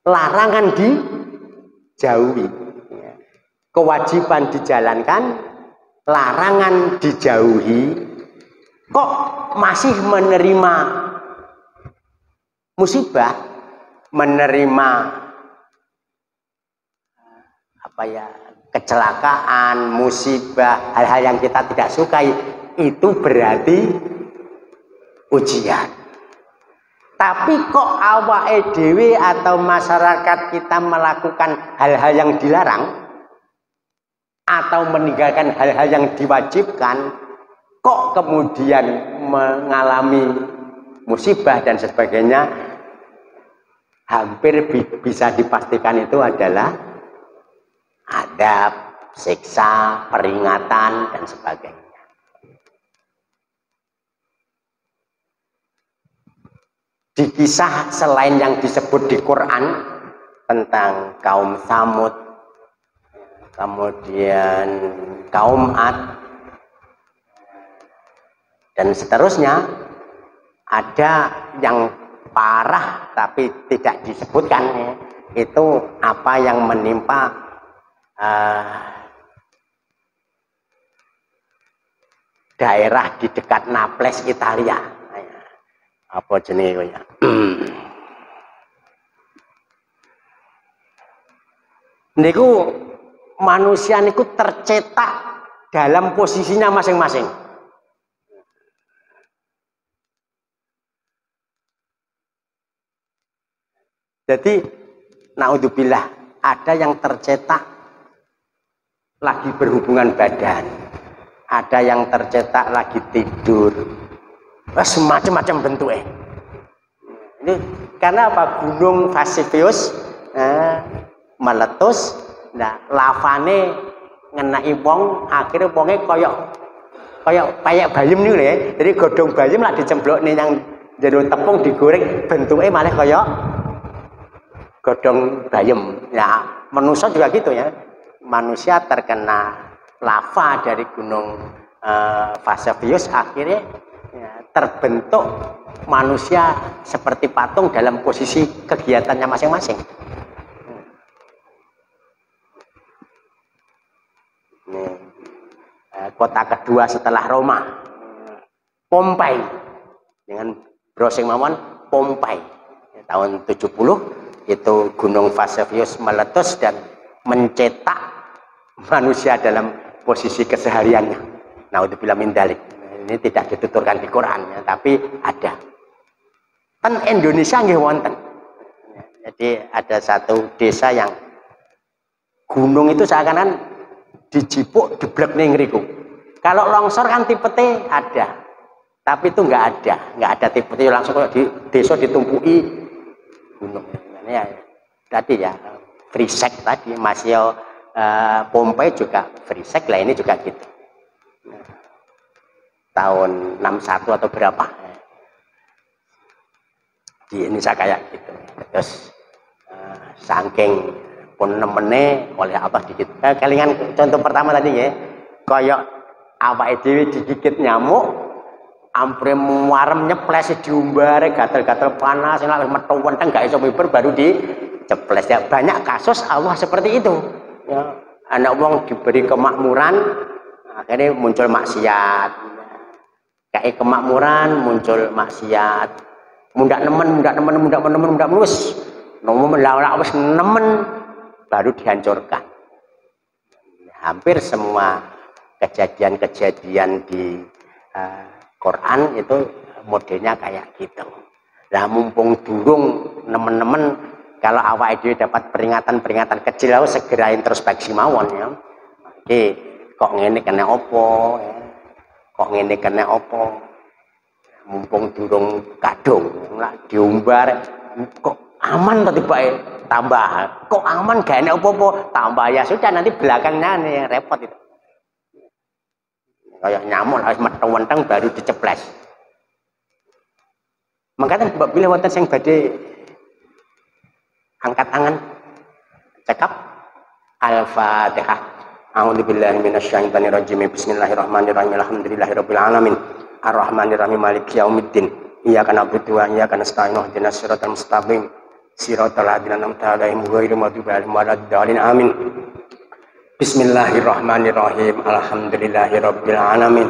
larangan dijauhi. Kewajiban dijalankan, larangan dijauhi, kok masih menerima musibah, menerima apa ya, kecelakaan, musibah, hal-hal yang kita tidak sukai, itu berarti ujian. Tapi kok awake dhewe atau masyarakat kita melakukan hal-hal yang dilarang atau meninggalkan hal-hal yang diwajibkan, kok kemudian mengalami musibah dan sebagainya, hampir bisa dipastikan itu adalah adab, siksa, peringatan dan sebagainya. Di kisah selain yang disebut di Quran tentang kaum Tsamud, kemudian kaum Ad dan seterusnya, ada yang parah tapi tidak disebutkan ya, itu apa yang menimpa daerah di dekat Naples, Italia. Apa jenenge ya? Niku manusia niku tercetak dalam posisinya masing-masing. Jadi naudzubillah, ada yang tercetak lagi berhubungan badan, ada yang tercetak lagi tidur, semacam-macam bentuknya. Ini karena apa? Gunung Vesuvius meletus, nah lavane ngenai wong, akhirnya wongnya kayak bayam nih ya. Jadi godhong bayam lah dicemplok nih yang jadi tepung digoreng, bentuknya malah kayak godhong bayam. Ya, manusia juga gitu ya. Manusia terkena lava dari gunung Vesuvius, akhirnya ya, terbentuk manusia seperti patung dalam posisi kegiatannya masing-masing. Kota kedua setelah Roma, Pompei, dengan browsing mawon Pompei, tahun 70 itu gunung Vesuvius meletus dan mencetak manusia dalam posisi kesehariannya. Naudzubillah min dzalik. Ini tidak dituturkan di Quran ya, tapi ada. Kan Indonesia nggih wonten. Jadi ada satu desa yang gunung itu seakan-akan dijipuk jeblek ning ngriku. Kalau longsor kan tipe T ada. Tapi itu nggak ada tipe T langsung di desa ditumpuki gunung. Ya, tadi ya Frisek tadi masih Pompei juga Frisek lah, ini juga gitu. Tahun 61 atau berapa di Indonesia kayak gitu. Terus saking pun nemene oleh apa dikit. Kelingan contoh pertama tadi ya, koyok awake dhewe digigit nyamuk, ampre muarem nyeples diumbare gatel-gatel panas, nek metu wenteng gak iso miber baru diceples. Ya banyak kasus Allah seperti itu. Ya, anak wong diberi kemakmuran, akhirnya muncul maksiat. Kayak kemakmuran muncul maksiat. Mundak nemen wis nemen baru dihancurkan. Hampir semua kejadian-kejadian di Quran itu modelnya kayak gitu. Lah mumpung durung nemen-nemen, kalau awake dhewe dapat peringatan-peringatan kecil lalu segera introspeksi mawon ya. Iki kok ngene kena opo ya. Kok ngene kena opo? Mumpung durung kadung lah diumbar kok aman tadi bae tambah kok aman gak enak apa-apa tambah ya sudah nanti belakangnya nih repot itu kayak nyamuk harus meteng-wenteng baru diceples. Makanya bila wonten sing badhe angkat tangan cekap Al-Fatihah. A'udzubillahi minasyaitonirrajim. Bismillahirrahmanirrahim. Alhamdulillahirabbil alamin. Ar-Rahmanir-Rahim Maliki Yaumiddin. Iyyaka na'budu wa iyyaka nasta'in. Ihdinas siratal mustaqim. Siratal ladzina an'amta 'alaihim ghairil maghdubi 'alaihim waladdallin. Amin. Bismillahirrahmanirrahim. Alhamdulillahirabbil alamin.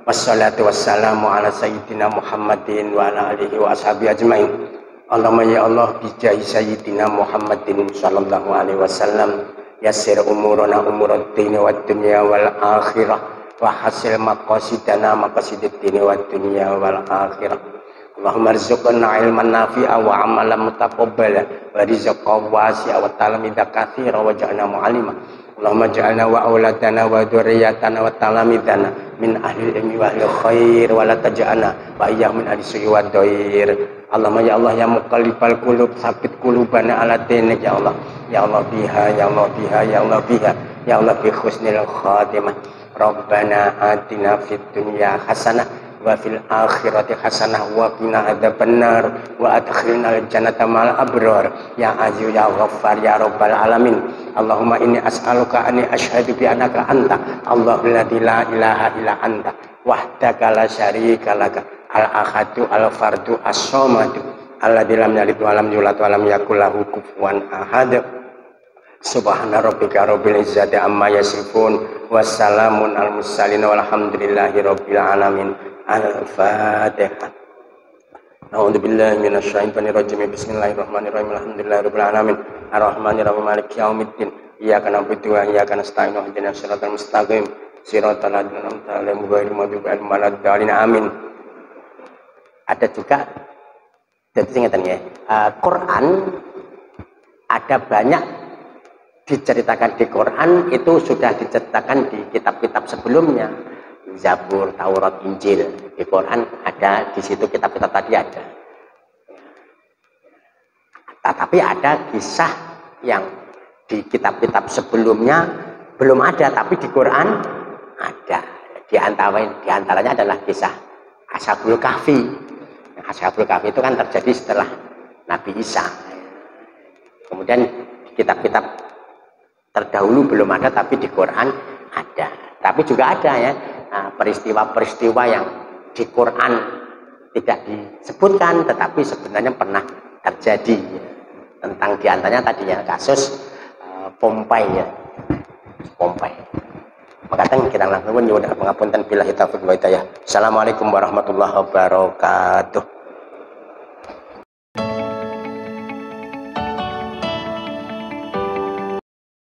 Wassalatu wassalamu ala sayyidina Muhammadin wa ala alihi wa ashabihi ajmain. Allahumma ya Allah bijahi sayyidina Muhammadin sallallahu alaihi wasallam yassir umurana umurad dini wad dunya wal akhirah wa hasil maqasidana maqasidid dini wad dunya wal akhirah. Allahumma rizqna ilman nafi'a wa amalan mutaqabbala wa rizqan wasi'a wa talamida katsira wa ja'alna mu'allima. Allahumma ja'alna wa auladana wa dzurriyyatana wa talamidana min ahli ilmi wa ahli khair wa la taj'alna wa iyyahum min ahli su'i wa dhair. Allahumma ya Allah ya muqallibal qulub tsabbit qulubana ala dinik ya Allah. Ya Allah biha ya Allah biha ya Allah biha ya Allah bi husnil khatimah. Rabbana atina fid dunya hasanah wa fil akhirati hasanah wa qina adzabannar wa adkhilna al jannata ma'al abrar ya aziz ya ghaffar ya rabbal alamin. Allahumma inni as'aluka anni asyhadu bi annaka anta Allahul ladzi la ilaha illa anta wahdaka la syarika laka al ahadu al fardu as-samad alladzi lam yalid wa lam yulad wa lam yakul lahu kufuwan ahad. Subhana rabbika rabbil izzati amma yasifun wassalamun al mursalin walhamdulillahi rabbil alamin. Al-Fatihah. A'udzu billahi minasy syaithanir rajim. Bismillahirrahmanirrahim. Alhamdulillahirabbil alamin. Ar-Rahmanir-Rahim Maliki Yaumiddin. Iyyaka na'budu wa iyyaka nasta'in. Ihdinas siratal mustaqim. Siratal ladzina an'amta 'alaihim ghairil maghdubi 'alaihim waladdallin. Amin. Ada juga jadi ngeten ya. Quran ada banyak diceritakan di Quran, itu sudah diceritakan di kitab-kitab sebelumnya. Zabur, Taurat, Injil. Di Quran ada, di situ kitab-kitab tadi ada. Tetapi ada kisah yang di kitab-kitab sebelumnya belum ada, tapi di Quran ada. Di antaranya adalah kisah Ashabul Kahfi. Ashabul Kahfi itu kan terjadi setelah Nabi Isa. Kemudian kitab-kitab terdahulu belum ada, tapi di Quran ada. Tapi juga ada ya peristiwa-peristiwa yang di Quran tidak disebutkan, tetapi sebenarnya pernah terjadi. Tentang diantaranya tadi ya kasus Pompei ya, Pompei. Makanya kita langsung menyuruh pengapunten bila kita berbuat ya. Assalamualaikum warahmatullahi wabarakatuh.